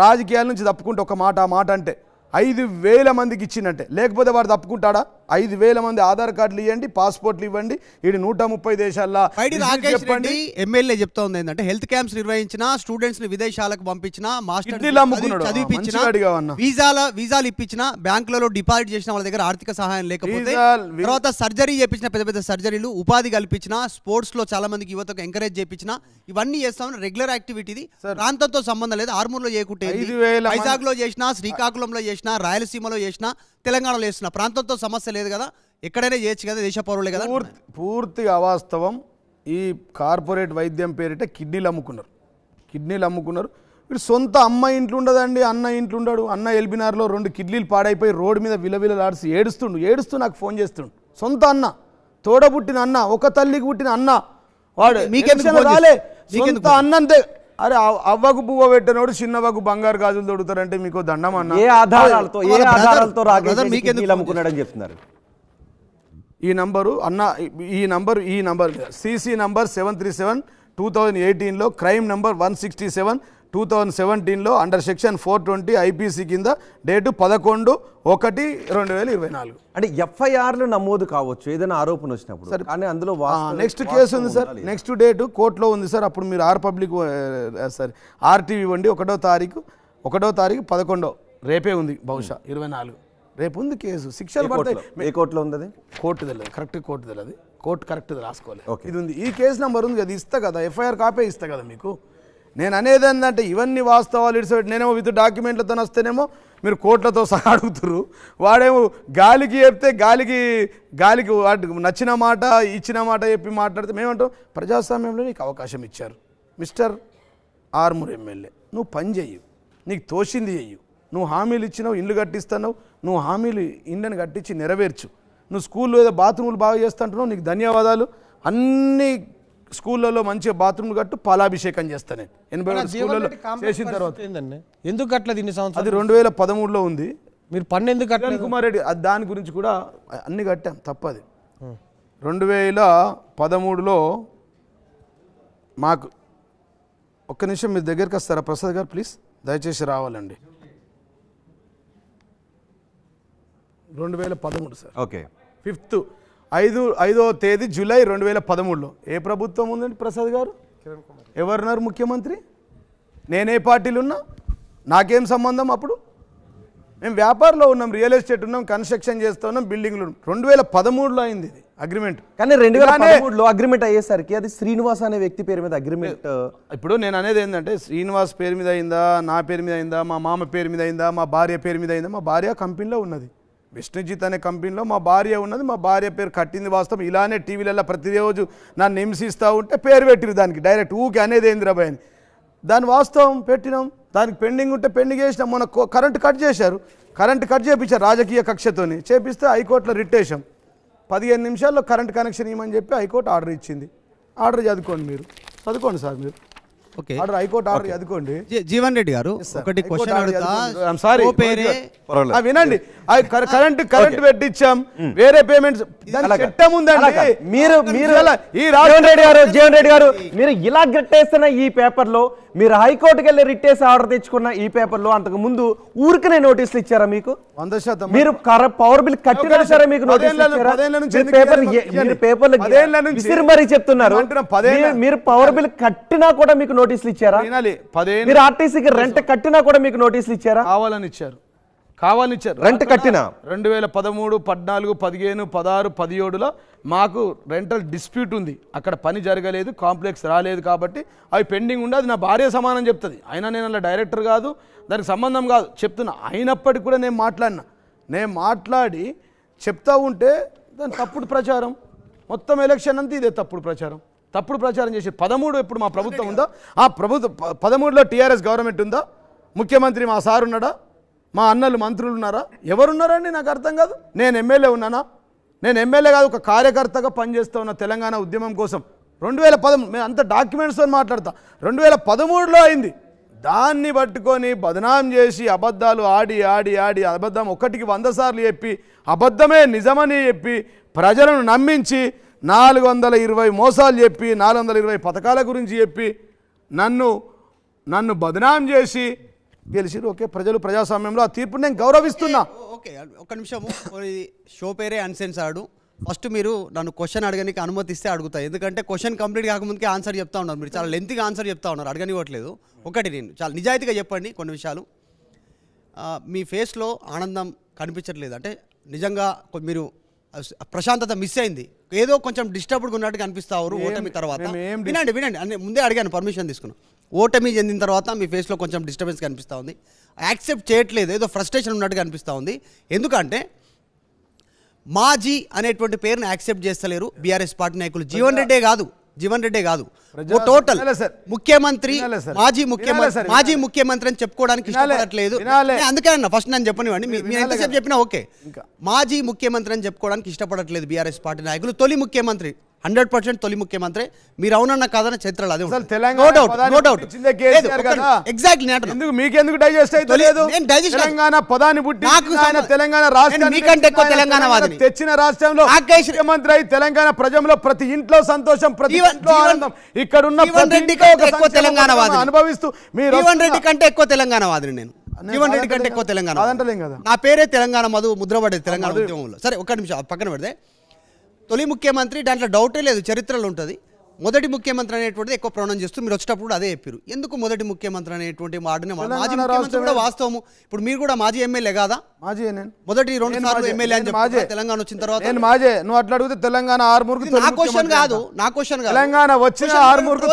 రాజకీయాల నుంచి తప్పుకుంటే ఒక మాట, ఆ మాట అంటే 5,000 మందికి ఇచ్చిందంటే, లేకపోతే వాడు తప్పుకుంటాడా? 5,000 మంది ఆధార్ కార్డులు ఇవ్వండి, పాస్పోర్ట్లు ఇవ్వండి, ఇది 130 దేశాల్లో చెప్పండి. ఎమ్మెల్యే చెప్తా ఉంది ఏంటంటే హెల్త్ క్యాంప్స్ నిర్వహించిన, స్టూడెంట్స్ ని విదేశాలకు పంపించిన, మాస్టర్స్ చదివిపించిన, వీసాలు ఇప్పించిన, బ్యాంకులలో డిపాజిట్ చేసిన వాళ్ళ దగ్గర ఆర్థిక సహాయం లేకపోతే, తర్వాత సర్జరీ చేపించిన, పెద్ద పెద్ద సర్జరీలు, ఉపాధి కల్పించిన, స్పోర్ట్స్ లో చాలా మందికి యువతకు ఎంకరేజ్ చేయించిన, ఇవన్నీ చేస్తామని రెగ్యులర్ యాక్టివిటీ. ప్రాంతంతో సంబంధం లేదు. ఆర్మూర్లో చేయకుంటే వైజాగ్ లో చేసినా, శ్రీకాకుళంలో చేసినా, రాయలసీమలో చేసినా, తెలంగాణలో చేసినా ప్రాంతంతో సమస్య లేదు కదా, ఎక్కడైనా చేయొచ్చు కదా, దేశ పౌరులే కదా. పూర్తిగా అవాస్తవం. ఈ కార్పొరేట్ వైద్యం పేరిట కిడ్నీలు అమ్ముకున్నారు. వీడు సొంత అమ్మ ఇంట్లో ఉండదండి, అన్న ఇంట్లో ఉండడు. అన్న ఎల్బినార్లో 2 కిడ్నీలు పాడైపోయి రోడ్డు మీద విలవిలలాడిసి ఏడుస్తూ నాకు ఫోన్ చేస్తుండు. సొంత అన్న, తోడబుట్టిన అన్న, ఒక తల్లికి పుట్టిన అన్న, వాడు రాలే సొంత అన్నంతే. అరే అవ్వకు పువ్వ పెట్టినోడు చిన్నవ్వకు బంగారు గాజులు తొడుగుతారంటే మీకు దండం అన్న. ఏ ఆధారాలతో అమ్ముకున్నాడని చెప్తున్నారు? ఈ నంబరు సిసి నంబర్ 737/2018లో, క్రైమ్ నంబర్ 167/2017లో అండర్ సెక్షన్ 420 ఐపీసీ కింద డేటు 11/1/2024. అంటే ఎఫ్ఐఆర్లు నమోదు కావచ్చు ఏదైనా ఆరోపణ వచ్చినప్పుడు, కానీ అందులో నెక్స్ట్ కేసు ఉంది సార్, నెక్స్ట్ డేటు కోర్టులో ఉంది సార్. అప్పుడు మీరు ఆర్టీవీ ఇవ్వండి. 1వ తారీఖు 11 రేపే ఉంది, బహుశా 24 రేపు ఉంది కేసు. శిక్షలు పడతాయి. ఏ కోర్టులో ఉంది? కోర్టు తెలియదు, కోర్టు తెలియదు, కోర్టు కరెక్ట్ రాసుకోవాలి. ఇది ఉంది, ఈ కేసు నెంబర్ ఉంది కదా, ఇస్తా కదా, ఎఫ్ఐఆర్ కాపీ ఇస్తా కదా మీకు. నేను అనేది ఏంటంటే ఇవన్నీ వాస్తవాలు ఇడిసెట్ నేనేమో విత్ డాక్యుమెంట్లతో వస్తేనేమో మీరు కోట్లతో సహా అడుగుతున్నారు. వాడేమో గాలికి చెప్తే గాలికి నచ్చిన మాట ఇచ్చిన మాట చెప్పి మాట్లాడితే మేమంటాం ప్రజాస్వామ్యంలో నీకు అవకాశం ఇచ్చారు మిస్టర్ ఆర్మూర్ ఎమ్మెల్యే, నువ్వు పని చెయ్యు, నీకు తోచింది చెయ్యు. నువ్వు హామీలు ఇచ్చినావు, ఇండ్లు కట్టిస్తున్నావు, నువ్వు హామీలు ఇండ్లను కట్టించి నెరవేర్చు. నువ్వు స్కూల్లో ఏదో బాత్రూములు బాగా చేస్తుంటున్నావు, నీకు ధన్యవాదాలు. అన్నీ స్కూళ్ళలో మంచిగా బాత్రూమ్ కట్టు పాలాభిషేకం చేస్తాను నేను 87 స్కూళ్ళలో చేసిన తర్వాత. ఎందుకు అట్లా దీన్ని సంవత్సరం అది 2013లో ఉంది. మీరు పన్ను ఎందుకు కిరణ్ కుమార్ రెడ్డి దాని గురించి కూడా అన్ని కట్టాం తప్పది. 2013లో మాకు ఒక్క నిమిషం మీ దగ్గరికి వస్తారా ప్రసాద్ గారు ప్లీజ్, దయచేసి రావాలండి. 2013 సార్, ఓకే 5వ తేదీ జూలై 2013లో ఏ ప్రభుత్వం ఉందండి ప్రసాద్ గారు? ఎవరున్నారు ముఖ్యమంత్రి? నేనే పార్టీలు ఉన్నా, నాకేం సంబంధం? అప్పుడు మేము వ్యాపారంలో ఉన్నాం, రియల్ ఎస్టేట్ ఉన్నాం, కన్స్ట్రక్షన్ చేస్తూ ఉన్నాం, బిల్డింగ్లు. 2013లో అయింది ఇది అగ్రిమెంట్. కానీ 2013లో అగ్రిమెంట్ అయ్యేసరికి అది శ్రీనివాస్ అనే వ్యక్తి పేరు మీద అగ్రిమెంట్. ఇప్పుడు నేను అనేది ఏంటంటే శ్రీనివాస్ పేరు మీద అయిందా, నా పేరు మీద అయిందా, మా మామ పేరు మీద అయిందా, మా భార్య పేరు మీద అయిందా? మా భార్య కంపెనీలో ఉన్నది, విష్ణుజిత్ అనే కంపెనీలో మా భార్య ఉన్నది. మా భార్య పేరు కట్టింది వాస్తవం. ఇలానే టీవీలలో ప్రతిరోజు నన్ను హింసిస్తూ ఉంటే పేరు పెట్టిరు దానికి డైరెక్ట్, ఊకే అనేది ఏంద్రాబాయ్ అని. దాని వాస్తవం పెట్టినాం, దానికి పెండింగ్ ఉంటే పెండింగ్ చేసినాం. మన కరెంటు కట్ చేశారు, కరెంటు కట్ చేయించారు రాజకీయ కక్షతోని. చేపిస్తే హైకోర్టులో రిట్ వేసాం. 15 నిమిషాల్లో కరెంట్ కనెక్షన్ ఇవ్వమని చెప్పి హైకోర్టు ఆర్డర్ ఇచ్చింది. ఆర్డర్ చదువుకోండి, మీరు చదువుకోండి సార్, మీరు ఓకే ఆర్డర్ హైకోర్టు ఆర్డర్ చదువుకోండి. జీవన్ రెడ్డి గారు ఒకటి క్వశ్చన్ అడుగుతా. వినండి, కరెంట్ పెట్టించాం, వేరే పేమెంట్స్ చట్టం ఉందండి. మీరు జీవన్ రెడ్డి గారు మీరు ఇలా గట్టేస్తున్న ఈ పేపర్ లో, మీరు హైకోర్టుకి వెళ్ళి రిట్టేసి ఆర్డర్ తెచ్చుకున్న ఈ పేపర్ లో అంతకు ముందు ఊరికనే నోటీసులు ఇచ్చారా మీకు? 100%. మీరు పవర్ బిల్ కట్టినా సరే మీకు నోటీసులు ఇచ్చారా? మరి చెప్తున్నారు మీరు పవర్ బిల్ కట్టినా కూడా మీకు నోటీసులు ఇచ్చారా? మీరు ఆర్టీసీకి రెంట్ కట్టినా కూడా మీకు నోటీసులు ఇచ్చారా? కావాలని ఇచ్చారు. రెంట్ కట్టినా 2013, 14, 15, 16, 17లో మాకు రెంటల్ డిస్ప్యూట్ ఉంది. అక్కడ పని జరగలేదు, కాంప్లెక్స్ రాలేదు కాబట్టి అవి పెండింగ్ ఉండి, అది నా భార్య సమానం చెప్తుంది. అయినా నేను అలా డైరెక్టర్ కాదు, దానికి సంబంధం కాదు చెప్తున్నా. అయినప్పటికీ కూడా నేను మాట్లాడి చెప్తా ఉంటే దాని తప్పుడు ప్రచారం, మొత్తం ఎలక్షన్ అంతా ఇదే తప్పుడు ప్రచారం చేసి 13 ఎప్పుడు మా ప్రభుత్వం ఉందా? ఆ ప్రభుత్వం 13లో టీఆర్ఎస్ గవర్నమెంట్ ఉందా? ముఖ్యమంత్రి మా సార్ ఉన్నాడా? మా అన్నలు మంత్రులు ఉన్నారా? ఎవరున్నారండి? నాకు అర్థం కాదు. నేను ఎమ్మెల్యే ఉన్నానా? నేను ఎమ్మెల్యే కాదు, ఒక కార్యకర్తగా పనిచేస్తూ ఉన్న తెలంగాణ ఉద్యమం కోసం. 2013 మేము అంత డాక్యుమెంట్స్తో మాట్లాడతా. 2013లో అయింది. దాన్ని పట్టుకొని బదనాం చేసి అబద్ధాలు ఆడి అబద్ధం 1కి 100 సార్లు చెప్పి అబద్ధమే నిజమని చెప్పి ప్రజలను నమ్మించి 420 మోసాలు చెప్పి 420 పథకాల గురించి చెప్పి నన్ను బదనాం చేసి గెలిచిరు. ఓకే, ప్రజలు ప్రజాస్వామ్యంలో ఆ తీర్పుని నేను గౌరవిస్తున్నా. ఓకే, ఒక్క నిమిషము. షో పేరే అన్సెన్సార్డ్. ఫస్ట్ మీరు నన్ను క్వశ్చన్ అడగడానికి అనుమతిస్తే అడుగుతా, ఎందుకంటే క్వశ్చన్ కంప్లీట్ కాకముందుకే ఆన్సర్ చెప్తా ఉన్నారు. మీరు చాలా లెంత్గా ఆన్సర్ చెప్తా ఉన్నారు, అడగనివ్వట్లేదు. ఒకటి నేను చాలా నిజాయితీగా చెప్పండి కొన్ని విషయాలు. మీ ఫేస్లో ఆనందం కనిపించట్లేదు, అంటే నిజంగా మీరు ప్రశాంతత మిస్ అయింది, ఏదో కొంచెం డిస్టర్బ్డ్గా ఉన్నట్టుగా అనిపిస్తారు ఓటమి తర్వాత. వినండి, ముందే అడిగాను, పర్మిషన్ తీసుకున్నాను. ఓటమి చెందిన తర్వాత మీ ఫేస్లో కొంచెం డిస్టర్బెన్స్ కనిపిస్తూ ఉంది, యాక్సెప్ట్ చేయట్లేదు, ఏదో ఫ్రస్ట్రేషన్ ఉన్నట్టుగా అనిపిస్తూ ఉంది. ఎందుకంటే మాజీ అనేటువంటి పేరుని యాక్సెప్ట్ చేస్తలేరు బీఆర్ఎస్ పార్టీ నాయకులు. జీవన్ రెడ్డే కాదు టోటల్ ముఖ్యమంత్రి, మాజీ ముఖ్యమంత్రి అని చెప్పుకోవడానికి ఇష్టపడట్లేదు. అందుకే అన్న ఫస్ట్ నేను చెప్పనివ్వండి, మీరు ఎంతసేపు చెప్పినా ఓకే. మాజీ ముఖ్యమంత్రి అని చెప్పుకోవడానికి ఇష్టపడట్లేదు బీఆర్ఎస్ పార్టీ నాయకులు. తొలి ముఖ్యమంత్రి 100% తొలి ముఖ్యమంత్రి మీరు. అవునన్న కాదన్న చరిత్రలో అదే నో డౌట్. ఎగ్జాక్ట్లీ మీకెందుకు డైజెస్ట్ అవుతలేదు? తెలంగాణ పదాన్ని తెలంగాణ రాష్ట్రాన్ని తెచ్చిన రాష్ట్రంలో ముఖ్యమంత్రి అయి తెలంగాణ ప్రజల్లో ప్రతి ఇంట్లో సంతోషం, ప్రతి ఇంట్లో ఆనందం. ఇక్కడ ఉన్న అనుభవిస్తూ మీరు జీవన్ రెడ్డి కంటే ఎక్కువ తెలంగాణ వాదిని నేను. జీవన్ రెడ్డి కంటే ఎక్కువ తెలంగాణ నా పేరే తెలంగాణ మధు ముద్రపడేది తెలంగాణ ఉద్యమంలో. సరే ఒక్క నిమిషం పక్కన పెడితే, తొలి ముఖ్యమంత్రి దాంట్లో డౌటే లేదు, చరిత్రలో ఉంటుంది. మొదటి ముఖ్యమంత్రి అనేటువంటిది ఎక్కువ ప్రొనౌన్స్ చేస్తూ మీరు వచ్చేటప్పుడు అదే చెప్పారు. ఎందుకు మొదటి ముఖ్యమంత్రి అనేటువంటి మాటనే? మాజీ ముఖ్యమంత్రి కూడా వాస్తవము. ఇప్పుడు మీరు కూడా మాజీ ఎమ్మెల్యే కాదా? మాజీ మొదటి 2 సార్లు ఎమ్మెల్యే అని చెప్పి తెలంగాణ వచ్చిన తర్వాత నేను మాజే. నువ్వు అట్లా అడిగితే తెలంగాణ ఆర్మూర్కు నా క్వశ్చన్ కాదు తెలంగాణ వచ్చిన ఆర్మూర్కు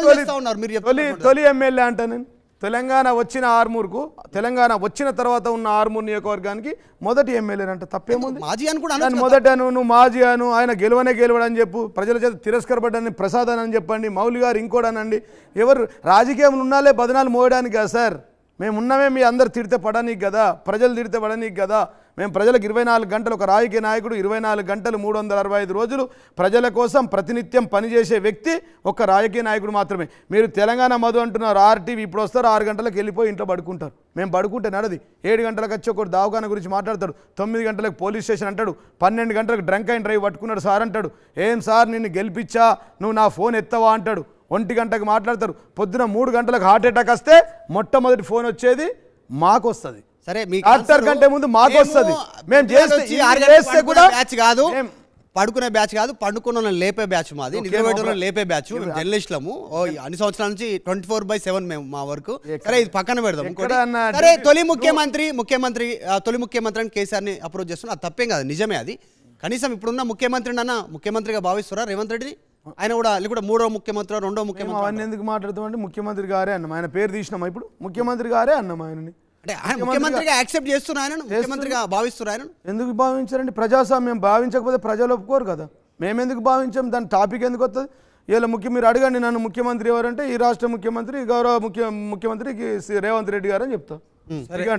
తొలి ఎమ్మెల్యే అంటా నేను. తెలంగాణ వచ్చిన ఆర్మూర్కు, తెలంగాణ వచ్చిన తర్వాత ఉన్న ఆర్మూర్ నియోజకవర్గానికి మొదటి ఎమ్మెల్యే అంటే తప్పేముంది? మాజీ అని కూడా మొదట నువ్వు మాజీ అను, ఆయన గెలవడని చెప్పు, ప్రజల చేత తిరస్కరపడ్డని ప్రసాద్ అని చెప్పండి, మౌలి గారు ఇంకోడనండి. ఎవరు రాజకీయం ఉన్నాలే బదనాలు మోయడానికి కదా సార్. మేము ఉన్నామే మీ అందరు తిడితే పడనీకి కదా, ప్రజలు తిడితే పడనీకి కదా. మేము ప్రజలకు 24 గంటలు, ఒక రాజకీయ నాయకుడు 24 గంటలు 365 రోజులు ప్రజల కోసం ప్రతినిత్యం పనిచేసే వ్యక్తి ఒక రాజకీయ నాయకుడు మాత్రమే. మీరు తెలంగాణ మధు అంటున్నారు, ఆర్టీవీ ఇప్పుడు వస్తారు 6 గంటలకు వెళ్ళిపోయి ఇంట్లో పడుకుంటారు. మేము పడుకుంటే నడది. 7 గంటలకు వచ్చి ఒకటి దవాఖాన గురించి మాట్లాడతాడు, 9 గంటలకు పోలీస్ స్టేషన్ అంటాడు, 12 గంటలకు డ్రంక్ అండ్ డ్రైవ్ పట్టుకున్నాడు సార్ అంటాడు. ఏం సార్ నిన్ను గెలిపించా, నువ్వు నా ఫోన్ ఎత్తవా అంటాడు. 1 గంటకు మాట్లాడతారు. పొద్దున 3 గంటలకు హార్ట్ అటాక్ వస్తే మొట్టమొదటి ఫోన్ వచ్చేది మాకు వస్తుంది. సరే మీ డాక్టర్ కంటే ముందు మాకు వస్తుంది. మేము చేస్తే కూడా బ్యాచ్ కాదు, పడుకునే బ్యాచ్ కాదు, పండుకున్న లేపే బ్యాచ్ మాది, నిద్రపోయేటోళ్ళ లేపే బ్యాచ్. మేము జర్నలిస్టులము, అన్ని సంవత్సరాల నుంచి 24/7 మేము మా వర్క్. సరే ఇది పక్కన పెడదాం. సరే తొలి ముఖ్యమంత్రి అని కేసీఆర్ని అప్రోచ్ చేస్తున్నా, అది తప్పేం కాదు, నిజమే. అది కనీసం ఇప్పుడున్న ముఖ్యమంత్రిని అన్న ముఖ్యమంత్రిగా భావిస్తారా రేవంత్ రెడ్డిని? ఆయన కూడా లేకుంటే 3వ ముఖ్యమంత్రి 2వ ముఖ్యమంత్రి అవన్నీ ఎందుకు మాట్లాడుతామంటే ముఖ్యమంత్రి గారే అన్నాం. ఆయన పేరు తీసినామా? ఇప్పుడు ముఖ్యమంత్రి గారే అన్నాం ఆయనని. అంటే ఆయన ముఖ్యమంత్రిగా యాక్సెప్ట్ చేస్తున్నాయని, ముఖ్యమంత్రిగా భావిస్తున్నాయని. ఎందుకు భావించారండి? ప్రజాస్వామ్యం భావించకపోతే ప్రజలు ఒప్పుకోరు కదా. మేమెందుకు భావించాం? దాని టాపిక్ ఎందుకు వస్తుంది? ఇలా మీరు అడగండి నన్ను, ముఖ్యమంత్రి ఎవరంటే ఈ రాష్ట్ర ముఖ్యమంత్రి, గౌరవ ముఖ్యమంత్రి రేవంత్ రెడ్డి గారు అని చెప్తా.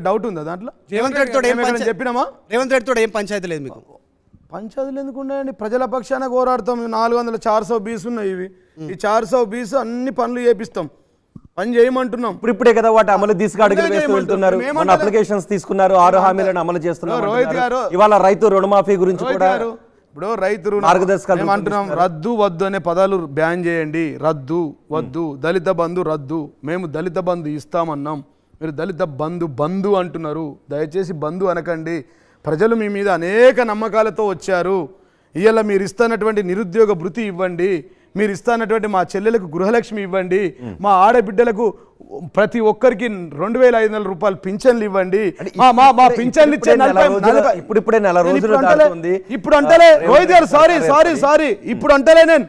డౌట్ ఉందా దాంట్లో? రేవంత్ రెడ్డితో చెప్పినామా? రేవంత్ రెడ్డితో ఏం పంచాయతీ లేదు మీకు? పంచాయతీలు ఎందుకు ఉన్నాయండి? ప్రజల పక్షాన పోరాడతాం. 400-420 ఉన్నాయి. ఇవి ఈ 420 అన్ని పనులు చేపిస్తాం, పని చేయమంటున్నాం. ఇప్పుడే కదా వాటి అమలు దిశగా అడుగులు వేస్తూ వెళ్తున్నారు. మన అప్లికేషన్స్ తీసుకున్నారు, 6 హామీలను అమలు చేస్తున్నారు. రోహిత్ గారు ఇవాళ రైతు రుణమాఫీ గురించి కూడా ఇప్పుడు రైతు మార్గదర్శకాలు అంటున్నాం. రద్దు వద్దు అనే పదాలు బ్యాన్ చేయండి. రద్దు వద్దు, దళిత బంధు రద్దు. మేము దళిత బంధు ఇస్తామన్నాం, మీరు దళిత బంధు అంటున్నారు. దయచేసి బంధు అనకండి. ప్రజలు మీ మీద అనేక నమ్మకాలతో వచ్చారు. ఇవాళ మీరు ఇస్తున్నటువంటి నిరుద్యోగ భృతి ఇవ్వండి, మీరు ఇస్తున్నటువంటి మా చెల్లెలకు గృహలక్ష్మి ఇవ్వండి, మా ఆడబిడ్డలకు ప్రతి ఒక్కరికి 2,500 రూపాయలు పింఛన్లు ఇవ్వండి. మా పింఛన్లు ఇచ్చే ఇప్పుడిప్పుడే నెల రోజులు ఇప్పుడు అంటలే రోహిత్ గారు, సారీ ఇప్పుడు అంటలే నేను.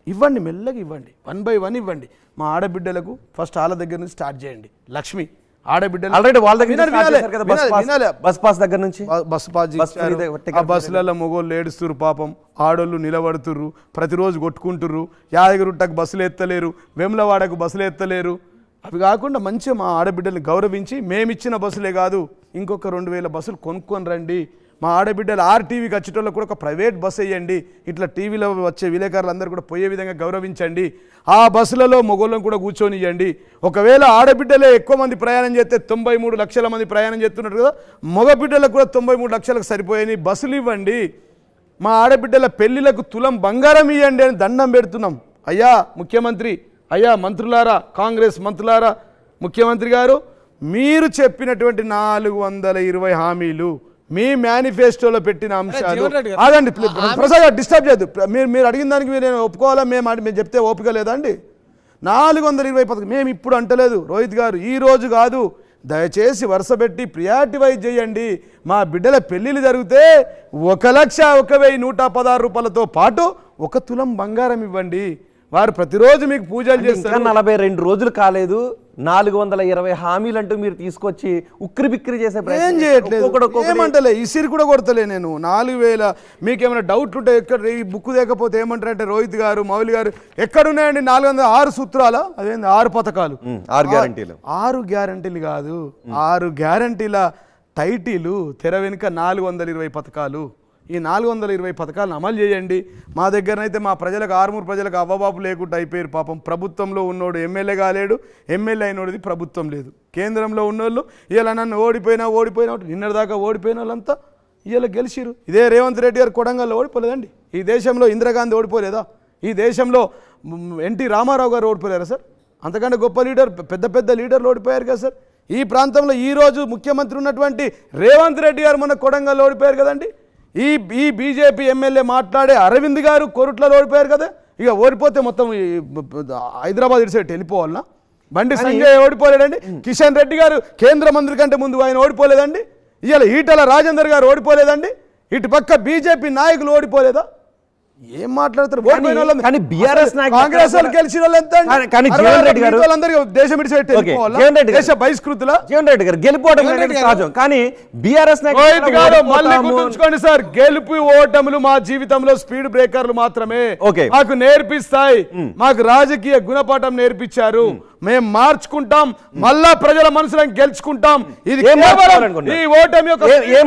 ఇవ్వండి, మెల్లగా ఇవ్వండి, 1 by 1 ఇవ్వండి. మా ఆడబిడ్డలకు ఫస్ట్ వాళ్ళ దగ్గర నుంచి స్టార్ట్ చేయండి. లక్ష్మి ఆడబిడ్డలు ఆల్రెడీ వాళ్ళ దగ్గర బస్ పాస్ దగ్గర నుంచి ఆ బస్సులలో మొగోళ్ళు ఏడుస్తురు, పాపం ఆడోళ్ళు నిలబడుతుర్రు, ప్రతిరోజు కొట్టుకుంటుర్రు. యాదగిరిగుట్టకు బస్సులు ఎత్తలేరు, వేములవాడకు బస్సులు ఎత్తలేరు. అవి కాకుండా మంచిగా మా ఆడబిడ్డల్ని గౌరవించి మేమిచ్చిన బస్సులే కాదు ఇంకొక 2,000 బస్సులు కొనుక్కొని రండి. మా ఆడబిడ్డలు ఆర్టీవీకి వచ్చేటోళ్ళకి కూడా ఒక ప్రైవేట్ బస్సు వేయండి. ఇట్లా టీవీలో వచ్చే విలేకరులందరూ కూడా పోయే విధంగా గౌరవించండి. ఆ బస్సులలో మొగోళ్ళని కూడా కూర్చొనియండి. ఒకవేళ ఆడబిడ్డలే ఎక్కువ మంది ప్రయాణం చేస్తే 93 లక్షల మంది ప్రయాణం చేస్తున్నారు కదా, మగబిడ్డలకు కూడా 93 లక్షలకు సరిపోయని బస్సులు ఇవ్వండి. మా ఆడబిడ్డల పెళ్లిలకు తులం బంగారం ఇవ్వండి అని దండం పెడుతున్నాం. అయ్యా ముఖ్యమంత్రి, అయ్యా మంత్రులారా, కాంగ్రెస్ మంత్రులారా, ముఖ్యమంత్రి గారు మీరు చెప్పినటువంటి 420 హామీలు మీ మేనిఫెస్టోలో పెట్టిన అంశాలు ఆగండి ప్రసాద్ డిస్టర్బ్ చేయద్దు. మీరు అడిగిన దానికి నేను ఒప్పుకోవాలా? మేము చెప్తే ఓపిక లేదండి. 420 పథకం మేము ఇప్పుడు అంటలేదు రోహిత్ గారు, ఈ రోజు కాదు. దయచేసి వరుస పెట్టి ప్రియారిటీ వైజ్ చేయండి. మా బిడ్డల పెళ్ళిళ్ళు జరిగితే 1,01,116 రూపాయలతో పాటు 1 తులం బంగారం ఇవ్వండి. వారు ప్రతిరోజు మీకు పూజలు చేస్తారు. 42 రోజులు కాలేదు, 420 హామీలు అంటూ మీరు తీసుకొచ్చి ఉక్కిరి బిక్కిరి చేసే ఏం చేయట్లేదు. ఏమంటలే, ఇసిరి కూడా కొడతలే నేను. 4,000 మీకేమైనా డౌట్ ఉంటే ఎక్కడ ఈ బుక్ లేకపోతే ఏమంటారంటే రోహిత్ గారు, మౌలి గారు ఎక్కడున్నాయండి 406 సూత్రాల, అదేంది 6 పథకాలు, 6 గ్యారంటీలు. 6 గ్యారంటీలు కాదు, 6 గ్యారంటీల టైటిలు తెర వెనుక 420 పథకాలు. ఈ 420 పథకాలను అమలు చేయండి. మా దగ్గరనైతే మా ప్రజలకు, ఆర్మూరు ప్రజలకు అవ్వబాబు లేకుండా అయిపోయారు పాపం. ప్రభుత్వంలో ఉన్నోడు ఎమ్మెల్యే కాలేడు, ఎమ్మెల్యే అయినోడిది ప్రభుత్వం లేదు. కేంద్రంలో ఉన్నోళ్ళు ఇలా నన్ను ఓడిపోయినా నిన్నటిదాకా ఓడిపోయిన వాళ్ళంతా ఇలా గెలిచిరు. ఇదే రేవంత్ రెడ్డి గారు కొడంగల్లో ఓడిపోలేదండి. ఈ దేశంలో ఇందిరాగాంధీ ఓడిపోలేదా? ఈ దేశంలో ఎన్టీ రామారావు గారు ఓడిపోలేరా సార్? అంతకంటే గొప్ప లీడర్, పెద్ద లీడర్లు ఓడిపోయారు కదా సార్. ఈ ప్రాంతంలో ఈరోజు ముఖ్యమంత్రి ఉన్నటువంటి రేవంత్ రెడ్డి గారు మన కొడంగల్లో ఓడిపోయారు కదండి. ఈ బీజేపీ ఎమ్మెల్యే మాట్లాడే అరవింద్ గారు కోరుట్లలో ఓడిపోయారు కదా. ఇక ఓడిపోతే మొత్తం హైదరాబాద్ ఇడిసెట్ వెళ్ళిపోవాలన్నా? బండి సంజయ్ ఓడిపోలేదండి. కిషన్ రెడ్డి గారు కేంద్ర మంత్రి కంటే ముందు ఆయన ఓడిపోలేదండి. ఇవాళ ఈటల రాజేందర్ గారు ఓడిపోలేదండి. ఇటు పక్క బీజేపీ నాయకులు ఓడిపోలేదా? ఏం మాట్లాడతారు? కానీ BRS నాయకులు కాంగ్రెస్ వాళ్ళు గెలిచిన వాళ్ళు ఎంత అండి? కానీ జీవన్ రెడ్డి గారు వాళ్ళందరూ దేశం విడిచిపెట్టి దేశ బహిష్కృతుల జీవన్ రెడ్డి గారు గెలిపోవడం అనేది సహజం. కానీ బీఆర్ఎస్ మళ్ళీ గుర్తుంచుకోండి సార్, గెలుపు ఓటములు మా జీవితంలో స్పీడ్ బ్రేకర్లు మాత్రమే. మాకు నేర్పిస్తాయి, మాకు రాజకీయ గుణపాఠం నేర్పించారు. మేము మార్చుకుంటాం, మళ్ళా ప్రజల మనసులను గెలుచుకుంటాం. ఇది ఈ ఓటమి ఏం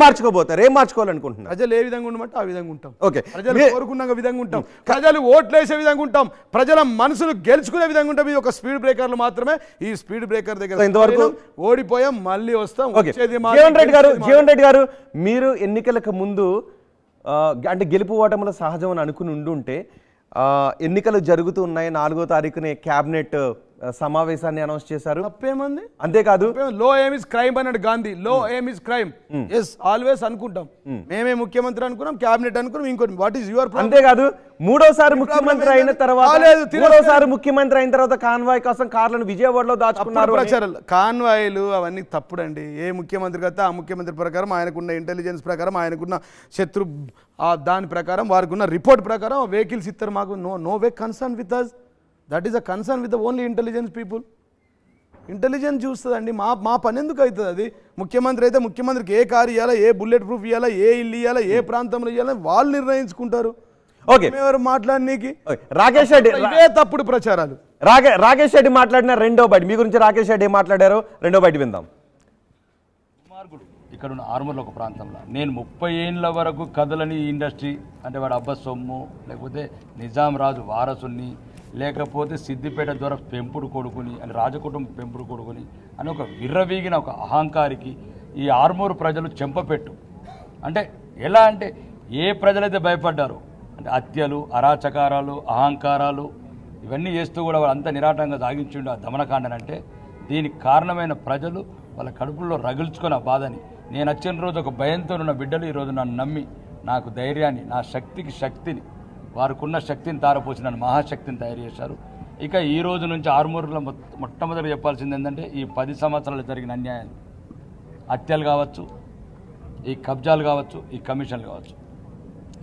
మార్చుకోవాలనుకుంటున్నారు? ప్రజలు ఏ విధంగా ఉండమంటే ఆ విధంగా ఉంటాం. ప్రజలు కోరుకున్న విధంగా ఉంటాం, ప్రజలు ఓట్లేసే విధంగా ఉంటాం, ప్రజల మనసులు గెలుచుకునే విధంగా ఉంటాం. ఇది ఒక స్పీడ్ బ్రేకర్లు మాత్రమే. ఈ స్పీడ్ బ్రేకర్ దగ్గర ఇంతవరకు ఓడిపోయాం, మళ్ళీ వస్తాం. జీవన్ రెడ్డి గారు, మీరు ఎన్నికలకు ముందు అంటే గెలుపు ఓటముల సహజం అని అనుకుని ఉండుంటే ఎన్నికలు జరుగుతూ ఉన్నాయి, 4వ తారీఖునే క్యాబినెట్ సమావేశాన్ని అనౌన్స్ చేశారు. తప్పేమంది? అంతేకాదు లో ఎయిమ్ ఇస్ క్రైమ్ అన్నాడు Gandhi. Low aim is crime. Yes, always అనుకుంటాం. మేమే ముఖ్యమంత్రి అనుకున్నాం, క్యాబినెట్ అనుకున్నాం, ఇంకోటి వాట్ ఈస్ యువర్ ప్రాబ్లం? అంతేకాదు మూడోసారి ముఖ్యమంత్రి అయిన తర్వాత కాన్వాయ్ కోసం కార్లను విజయవాడలో దాచుకున్నారు. ప్రచారాలు కాన్వాయ్లు అవన్నీ తప్పుడండి. ఏ ముఖ్యమంత్రి అయితే ఆ ముఖ్యమంత్రి ప్రకారం, ఆయనకున్న ఇంటెలిజెన్స్ ప్రకారం, ఆయనకున్న శత్రు దాని ప్రకారం, వారికి ఉన్న రిపోర్ట్ ప్రకారం వెహికల్స్ ఇస్తారు. మాకు no way concern with us. That is a concern with only intelligence people. Intelligence చూస్తుందండి. మా పని ఎందుకు అవుతుంది? అది ముఖ్యమంత్రి అయితే ముఖ్యమంత్రికి ఏ కారు ఇవ్వాలా, ఏ బుల్లెట్ ప్రూఫ్ ఇవ్వాలా, ఏ ఇల్లు ఇవ్వాలా, ఏ ప్రాంతంలో ఇవ్వాలా వాళ్ళు నిర్ణయించుకుంటారు. ఎవరు మాట్లాడనీకి? రాకేష్ రెడ్డి ఇవే తప్పుడు ప్రచారాలు. రాకేష్ రెడ్డి మాట్లాడిన రెండో బయట మీ గురించి రాకేష్ రెడ్డి ఏం మాట్లాడారో రెండో బయట విందాం. ఇక్కడ ఉన్న ఆర్మూర్లో ఒక ప్రాంతంలో నేను 30 ఏళ్ళ వరకు కథలని ఇండస్ట్రీ అంటే వాడు అబ్బస్ సొమ్ము, లేకపోతే నిజాం రాజు వారసుని, లేకపోతే సిద్దిపేట ద్వారా పెంపుడు కొడుకుని అని రాజకుటుంబం పెంపుడు కొడుకుని అని ఒక విర్రవీగిన ఒక అహంకారికి ఈ ఆర్మూరు ప్రజలు చెంపపెట్టు. అంటే ఎలా అంటే ఏ ప్రజలైతే భయపడ్డారో అంటే హత్యలు, అరాచకారాలు, అహంకారాలు ఇవన్నీ చేస్తూ కూడా వాళ్ళంతా నిరాటంగా సాగించిండు ఆ దమనకాండనంటే దీనికి కారణమైన ప్రజలు వాళ్ళ కడుపుల్లో రగుల్చుకొని ఆ బాధని. నేను వచ్చిన రోజు ఒక భయంతో ఉన్న బిడ్డలు ఈరోజు నన్ను నమ్మి నాకు ధైర్యాన్ని, నా శక్తికి శక్తిని, వారికి ఉన్న శక్తిని తారపోసి నన్ను మహాశక్తిని తయారు చేశారు. ఇక ఈ రోజు నుంచి ఆర్మూరులో మొట్టమొదటి చెప్పాల్సింది ఏంటంటే ఈ 10 సంవత్సరాలు జరిగిన అన్యాయాలు, హత్యలు కావచ్చు, ఈ కబ్జాలు కావచ్చు, ఈ కమిషన్లు కావచ్చు,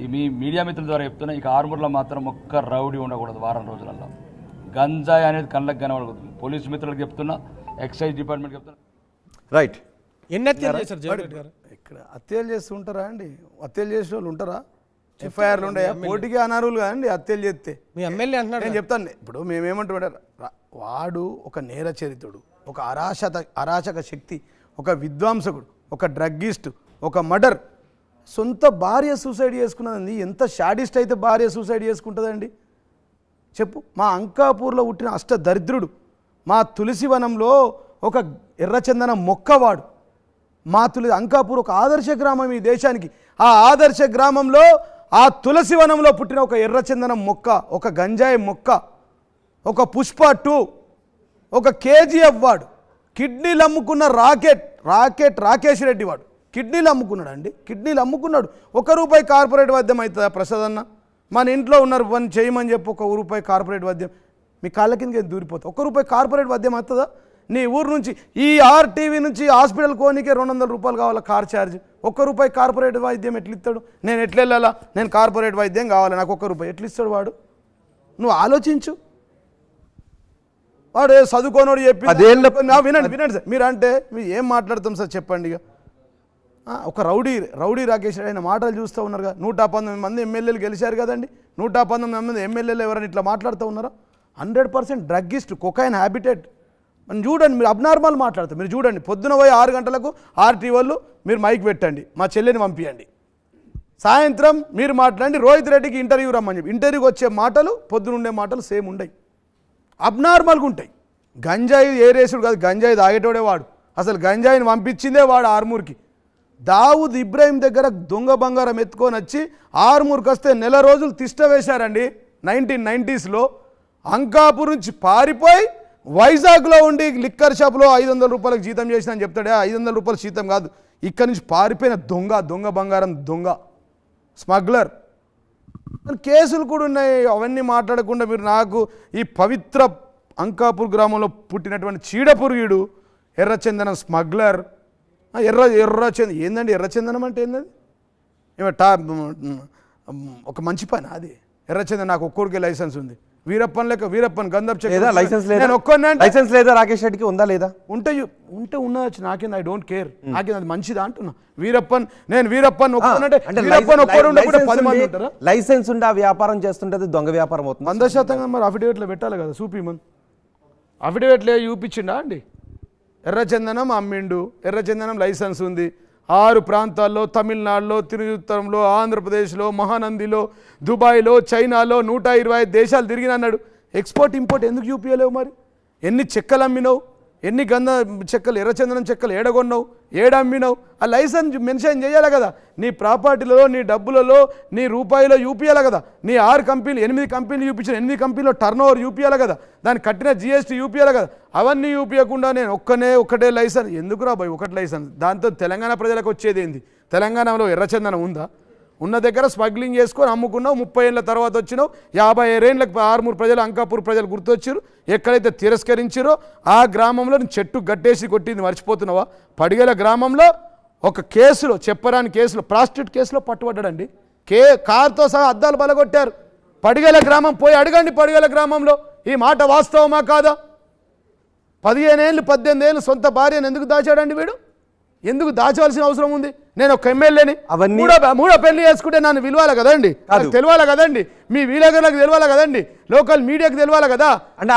ఈ మీ మీడియా మిత్రుల ద్వారా చెప్తున్నా ఇక ఆర్మూరులో మాత్రం ఒక్క రౌడీ ఉండకూడదు. వారం రోజులలో గంజాయి అనేది కళ్ళకు కనబడకూడదు. పోలీసు మిత్రులకు చెప్తున్నా, ఎక్సైజ్ డిపార్ట్మెంట్ చెప్తున్నా. రైట్. ఎన్ని హత్యలు చేశారు జీవన్ రెడ్డి గారు? ఇక్కడ హత్యలు చేస్తూ ఉంటారా అండి? హత్యలు చేసే వాళ్ళు ఉంటారా? ఎఫ్ఐఆర్లు ఉన్నాయా? పోటీకి అనర్హులు కదండి హత్యలు చేస్తే. మీ ఎమ్మెల్యే అంటున్నాడు. నేను చెప్తాను. ఇప్పుడు మేమేమంటున్నాడు, వాడు ఒక నేర చరిత్రుడు, ఒక అరాచక శక్తి, ఒక విద్వాంసకుడు, ఒక డ్రగ్గిస్ట్, ఒక మర్డర్. సొంత భార్య సూసైడ్ చేసుకున్నదండి. ఎంత షాడిస్ట్ అయితే భార్య సూసైడ్ చేసుకుంటుందండి చెప్పు? మా అంకాపూర్లో పుట్టిన అష్ట దరిద్రుడు, మా తులసివనంలో ఒక ఎర్రచందన మొక్కవాడు. మా అంకాపూర్ ఒక ఆదర్శ గ్రామం ఈ దేశానికి. ఆ ఆదర్శ గ్రామంలో ఆ తులసివనంలో పుట్టిన ఒక ఎర్రచందనం మొక్క, ఒక గంజాయి మొక్క, ఒక పుష్ప 2, ఒక KGF వాడు, కిడ్నీలు అమ్ముకున్న రాకేష్ రెడ్డి వాడు కిడ్నీలు అమ్ముకున్నాడు అండి. కిడ్నీలు అమ్ముకున్నాడు. ₹1 కార్పొరేట్ వైద్యం అవుతుందా ప్రసాద్ అన్న? మన ఇంట్లో ఉన్నారు పని చేయమని చెప్పి ₹1 కార్పొరేట్ వైద్యం మీ కాళ్ళ కిందకి దూరిపోతుంది. ₹1 కార్పొరేట్ వైద్యం అవుతుందా? నీ ఊరు నుంచి ఈ RTV నుంచి హాస్పిటల్ కోనికే ₹200 కావాలా కార్ ఛార్జ్. ₹1 కార్పొరేట్ వైద్యం ఎట్లా ఇస్తాడు? నేను ఎట్లా వెళ్ళాలా? నేను కార్పొరేట్ వైద్యం కావాలి, నాకు ₹1 ఎట్లా ఇస్తాడు వాడు? నువ్వు ఆలోచించు. వాడు చదువుకోనోడు చెప్పి వినండి సార్. మీరు అంటే మీరు ఏం మాట్లాడతాం సార్ చెప్పండి. ఇక ఒక రౌడీ రాకేష్ ఆయన మాటలు చూస్తూ ఉన్నారు కదా. 119 మంది ఎమ్మెల్యేలు గెలిచారు కదండి. 119 మంది ఎమ్మెల్యేలు ఎవరైనా ఇట్లా మాట్లాడుతూ ఉన్నారా? 100% డ్రగ్గిస్ట్, కొకైన్ హ్యాబిటెట్. మనం చూడండి, మీరు అబ్నార్మల్ మాట్లాడతారు. మీరు చూడండి, పొద్దున పోయి 6 గంటలకు RTV వాళ్ళు మీరు మైక్ పెట్టండి, మా చెల్లెని పంపించండి. సాయంత్రం మీరు మాట్లాడండి, రోహిత్ రెడ్డికి ఇంటర్వ్యూ రమ్మని చెప్పి. ఇంటర్వ్యూకి వచ్చే మాటలు పొద్దునుండే మాటలు సేమ్ ఉండయి, అబ్నార్మల్గా ఉంటాయి. గంజాయి ఏ రేసుడు కాదు, గంజాయి తాగేటోడే వాడు. అసలు గంజాయిని పంపించిందే వాడు ఆర్మూర్కి. దావుద్ ఇబ్రాహిం దగ్గర దొంగ బంగారం ఎత్తుకొని వచ్చి ఆర్మూర్కి వస్తే నెల రోజులు తిష్ట వేశారండి. 1990sలో అంకాపూర్ నుంచి పారిపోయి వైజాగ్లో ఉండి లిక్కర్ షాప్లో ₹500 జీతం చేసిన అని చెప్తాడే. ₹500 జీతం కాదు, ఇక్కడి నుంచి పారిపోయిన దొంగ బంగారం దొంగ స్మగ్లర్. కేసులు కూడా ఉన్నాయి. అవన్నీ మాట్లాడకుండా మీరు నాకు ఈ పవిత్ర అంకాపూర్ గ్రామంలో పుట్టినటువంటి చీడపురుగుడు ఎర్రచందనం స్మగ్లర్. ఎర్రచందనం ఏందండి? ఎర్రచందనం అంటే ఏంటది? ఏమో ఒక మంచి పని అది. ఎర్రచందనం నాకు ఒక్కొక్కడికే లైసెన్స్ ఉంది. వీరప్పన్ గంధప్ చెక్ లేదా లైసెన్స్ లేదా? నేను ఒక్కనే లైసెన్స్ లేదా రాకేష్ రెడ్డికి ఉందా లేదా? ఉంటే ఉండొచ్చు, నాకేంది, ఐ డోంట్ కేర్, నాకేంది అది మంచిదా అంటున్నా. వీరప్పన్ ఒక్కనంటే వీరప్పన్ ఒక్కడు ఉండకుండా 10 మంది ఉంటారా? లైసెన్స్ ఉండి ఆ వ్యాపారం చేస్తుంటే దొంగ వ్యాపారం అవుతుంది. 100% మరి అఫిడవిట్లో పెట్టాలి కదా, చూపిమన్. అఫిడవిట్లో చూపించిండా అండి? ఎర్రచందనం అమ్మిండు, ఎర్రచందనం లైసెన్స్ ఉంది 6 ప్రాంతాల్లో, తమిళనాడులో, తిరుత్తరంలో, ఆంధ్రప్రదేశ్లో, మహానందిలో, దుబాయ్లో, చైనాలో 125 దేశాలు తిరిగిన అన్నాడు. ఎక్స్పోర్ట్ ఇంపోర్ట్ ఎందుకు చూపించలేవు మరి? ఎన్ని చెక్కలు అమ్మినావు, ఎన్ని గంధ చెక్కలు, ఎర్రచందనం చెక్కలు ఏడగొన్నావు, ఏడమ్మినావు, ఆ లైసెన్స్ మెన్షన్ చేయాలి కదా. నీ ప్రాపర్టీలలో, నీ డబ్బులలో, నీ రూపాయిలో చూపించాలి కదా. నీ 8 కంపెనీలు చూపించిన 8 కంపెనీలో టర్న్ ఓవర్ చూపించాలి కదా. దానికి కట్టిన GST చూపించాలి కదా. అవన్నీ చూపించకుండా నేను ఒకటే లైసెన్స్ ఎందుకు రా బాయ్? ఒకటి లైసెన్స్ దాంతో తెలంగాణ ప్రజలకు వచ్చేది ఏంది? తెలంగాణలో ఎర్రచందనం ఉందా? ఉన్న దగ్గర స్మగ్లింగ్ చేసుకొని అమ్ముకున్నావు. 30 ఏళ్ళ తర్వాత వచ్చినావు. 50 ఏళ్ళకి ఆర్మూర్ ప్రజలు, అంకాపూర్ ప్రజలు గుర్తొచ్చారు. ఎక్కడైతే తిరస్కరించారో ఆ గ్రామంలో చెట్టు గట్టేసి కొట్టింది మర్చిపోతున్నావా? పడిగల గ్రామంలో ఒక కేసులో, చెప్పరాని కేసులో, ప్రాస్టిట్యూట్ కేసులో పట్టుబడ్డాడండి. కార్తో సహా అద్దాలు బలగొట్టారు. పడిగల గ్రామం పోయి అడగండి. పడిగల గ్రామంలో ఈ మాట వాస్తవమా కాదా? 15 ఏళ్ళు 18 ఏళ్ళు సొంత భార్యను ఎందుకు దాచాడండి వీడు? ఎందుకు దాచవలసిన అవసరం ఉంది? నేను ఒక ఎమ్మెల్యేని, మూడో పెళ్లి చేసుకుంటే నన్ను విలువాలి కదండి, తెలియాలి కదండి, మీ వీళ్ళకి తెలియాలి కదండి, లోకల్ మీడియాకి తెలియాలి కదా. అంటే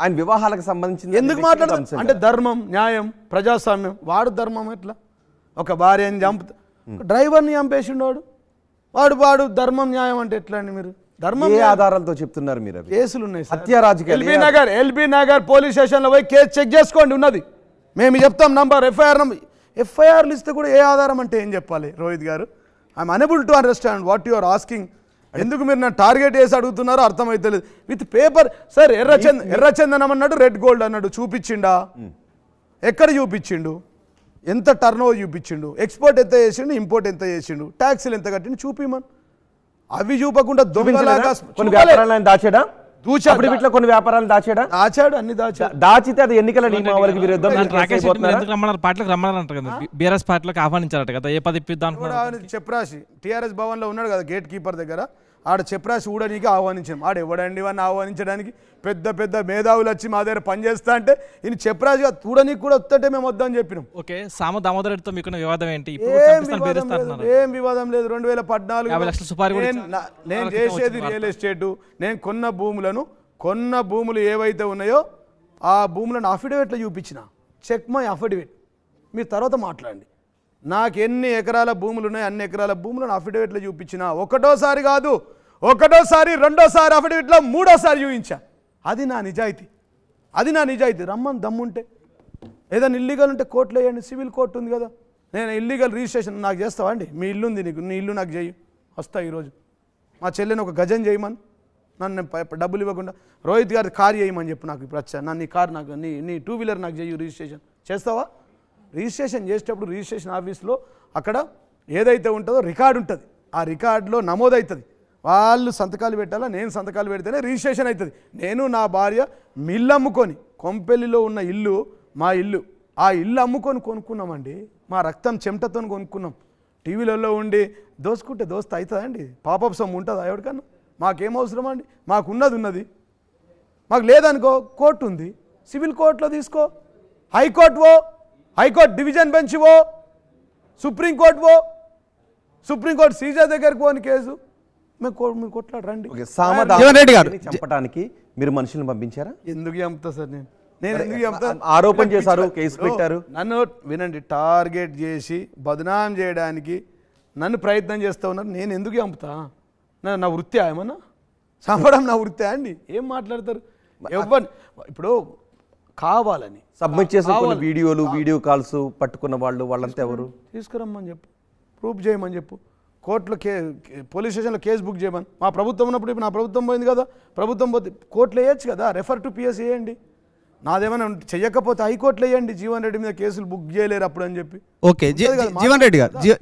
ఆయన వివాహాలకు సంబంధించి ఎందుకు మాట్లాడతారు అంటే ధర్మం, న్యాయం, ప్రజాస్వామ్యం. వాడు ధర్మం ఎట్లా? ఒక భార్యని చంపుతా, డ్రైవర్ని చంపేసిండు వాడు ధర్మం న్యాయం అంటే ఎట్లా అండి? మీరు ధర్మం ఏ ఆధారాలతో చెప్తున్నారు మీరు? కేసులు ఉన్నాయి, హత్య రాజకీయాలు. ఎల్బీ నగర్ పోలీస్ స్టేషన్లో పోయి కేసు చెక్ చేసుకోండి, ఉన్నది. మేము చెప్తాం నంబర్, ఎఫ్ఐఆర్లు ఇస్తే కూడా ఏ ఆధారం అంటే ఏం చెప్పాలి? Rohit garu, I'm unable to understand what you are asking. ఎందుకు మీరు నన్ను టార్గెట్ చేసి అడుగుతున్నారో అర్థమైతలేదు. విత్ పేపర్ సార్, ఎర్రచందనం అన్నాడు, రెడ్ గోల్డ్ అన్నాడు, చూపించిండా? ఎక్కడ చూపించిండు? ఎంత టర్న్ ఓవర్ చూపించిండు? ఎక్స్పోర్ట్ ఎంత చేసిండు, ఇంపోర్ట్ ఎంత చేసిండు, ట్యాక్సీలు ఎంత కట్టిండు చూపిమని. అవి చూపకుండా దొంగలాగా కొన్ని వ్యాపారాలను దాచాడా? కొన్ని వ్యాపారాలు దాచాడా? దాచాడు, అన్ని దాచితే అది ఎన్నికల నియమావళికి విరుద్ధం. పార్టీలకు రమ్మన్నారంట కదా, బీఆర్ఎస్ పార్టీలకు ఆహ్వానించారట కదా, ఏ పది చెప్పరాసి టీఆర్ఎస్ భవన్ లో ఉన్నాడు కదా గేట్ కీపర్ దగ్గర, ఆడ చెప్పరాసి ఊడనీకి ఆహ్వానించాం. ఆడ ఎవడండి వాడిని ఆహ్వానించడానికి? పెద్ద మేధావులు వచ్చి మా దగ్గర పనిచేస్తా అంటే ఈయన చెప్పరాజుగా చూడనీకి కూడా వస్తుంటే మేము వద్దని చెప్పినాం. ఓకే, సామ దామోదర్ రెడ్డితో మీకున్న వివాదం ఏంటి? ఏం వివాదం లేదు. 2014 నేను చేసేది రియల్ ఎస్టేట్. నేను కొన్న భూములు ఏవైతే ఉన్నాయో ఆ భూములను అఫిడవిట్లో చూపించిన. చెక్ మై అఫిడవిట్, మీరు తర్వాత మాట్లాడండి. నాకు ఎన్ని ఎకరాల భూములు ఉన్నాయి, అన్ని ఎకరాల భూములను అఫిడవిట్లో చూపించిన. ఒకటోసారి కాదు, రెండోసారి అఫిడవిట్లో, మూడోసారి చూపించా. అది నా నిజాయితీ. రమ్మని దమ్ముంటే ఏదైనా ఇల్లీగల్ ఉంటే కోర్టులో వేయండి, సివిల్ కోర్టు ఉంది కదా. నేను ఇల్లీగల్ రిజిస్ట్రేషన్ నాకు చేస్తావా అండి? మీ ఇల్లు ఉంది, నీ ఇల్లు నాకు చేయి, వస్తా ఈరోజు. మా చెల్లెని ఒక గజం చేయమని, నన్ను డబ్బులు ఇవ్వకుండా రోహిత్ గారి కార్ చేయమని చెప్పు. నాకు ఇప్పుడు వచ్చా, నన్ను నీ కార్ నాకు, నీ 2 వీలర్ నాకు చేయి, రిజిస్ట్రేషన్ చేస్తావా? రిజిస్ట్రేషన్ చేసేటప్పుడు రిజిస్ట్రేషన్ ఆఫీస్లో అక్కడ ఏదైతే ఉంటుందో రికార్డు ఉంటుంది. ఆ రికార్డులో నమోదవుతుంది. వాళ్ళు సంతకాలు పెట్టాలా, నేను సంతకాలు పెడితేనే రిజిస్ట్రేషన్ అవుతుంది. నేను నా భార్య మిల్లు అమ్ముకొని, కొంపెల్లిలో ఉన్న ఇల్లు మా ఇల్లు, ఆ ఇల్లు అమ్ముకొని కొనుక్కున్నామండి. మా రక్తం చెమటతో కొనుక్కున్నాం. టీవీలలో ఉండి దోసుకుంటే దోస్తు అవుతుందా అండి? పాపప్ సొమ్ము ఉంటుందా ఎవరికన్నా? మాకేం అవసరం అండి? ఉన్నది. మాకు లేదనుకో, కోర్టు ఉంది, సివిల్ కోర్టులో తీసుకో, హైకోర్టు డివిజన్ బెంచ్ సుప్రీంకోర్టు సీజర్ దగ్గరకు పోని కేసు మీరు కొట్లాడు రండి. చంపడానికి మీరు మనుషులను పంపించారా? ఎందుకు చంపుతా సార్? నేను ఎందుకు చంపుతా? ఆరోపణ చేశారు, కేసు పెట్టారు. నన్ను వినండి, టార్గెట్ చేసి బదనాం చేయడానికి నన్ను ప్రయత్నం చేస్తూ ఉన్నారు. నేను ఎందుకు చంపుతా? నా వృత్తి ఏమన్నా చంపడం నా వృత్తి అండి? ఏం మాట్లాడతారు? ఇప్పుడు కావాలని సబ్మిట్ చేసిన కొన్ని వీడియో కాల్స్ పట్టుకున్న వాళ్ళంతా ఎవరు? తీసుకురమ్మని చెప్పు, ప్రూఫ్ చేయమని చెప్పు, కోర్టులో పోలీస్ స్టేషన్లో కేసు బుక్ చేయమని. మా ప్రభుత్వం ఉన్నప్పుడు ఇప్పుడు నా ప్రభుత్వం పోయింది కదా, ప్రభుత్వం పోతే కోర్టులో వేయచ్చు కదా, రెఫర్ టు PS వేయండి. నాదేమైనా చెయ్యకపోతే హైకోర్టులో వేయండి. జీవన్ రెడ్డి మీద కేసులు బుక్ చేయలేరు అప్పుడు అని చెప్పి. ఓకే, జీవన్ రెడ్డి గారు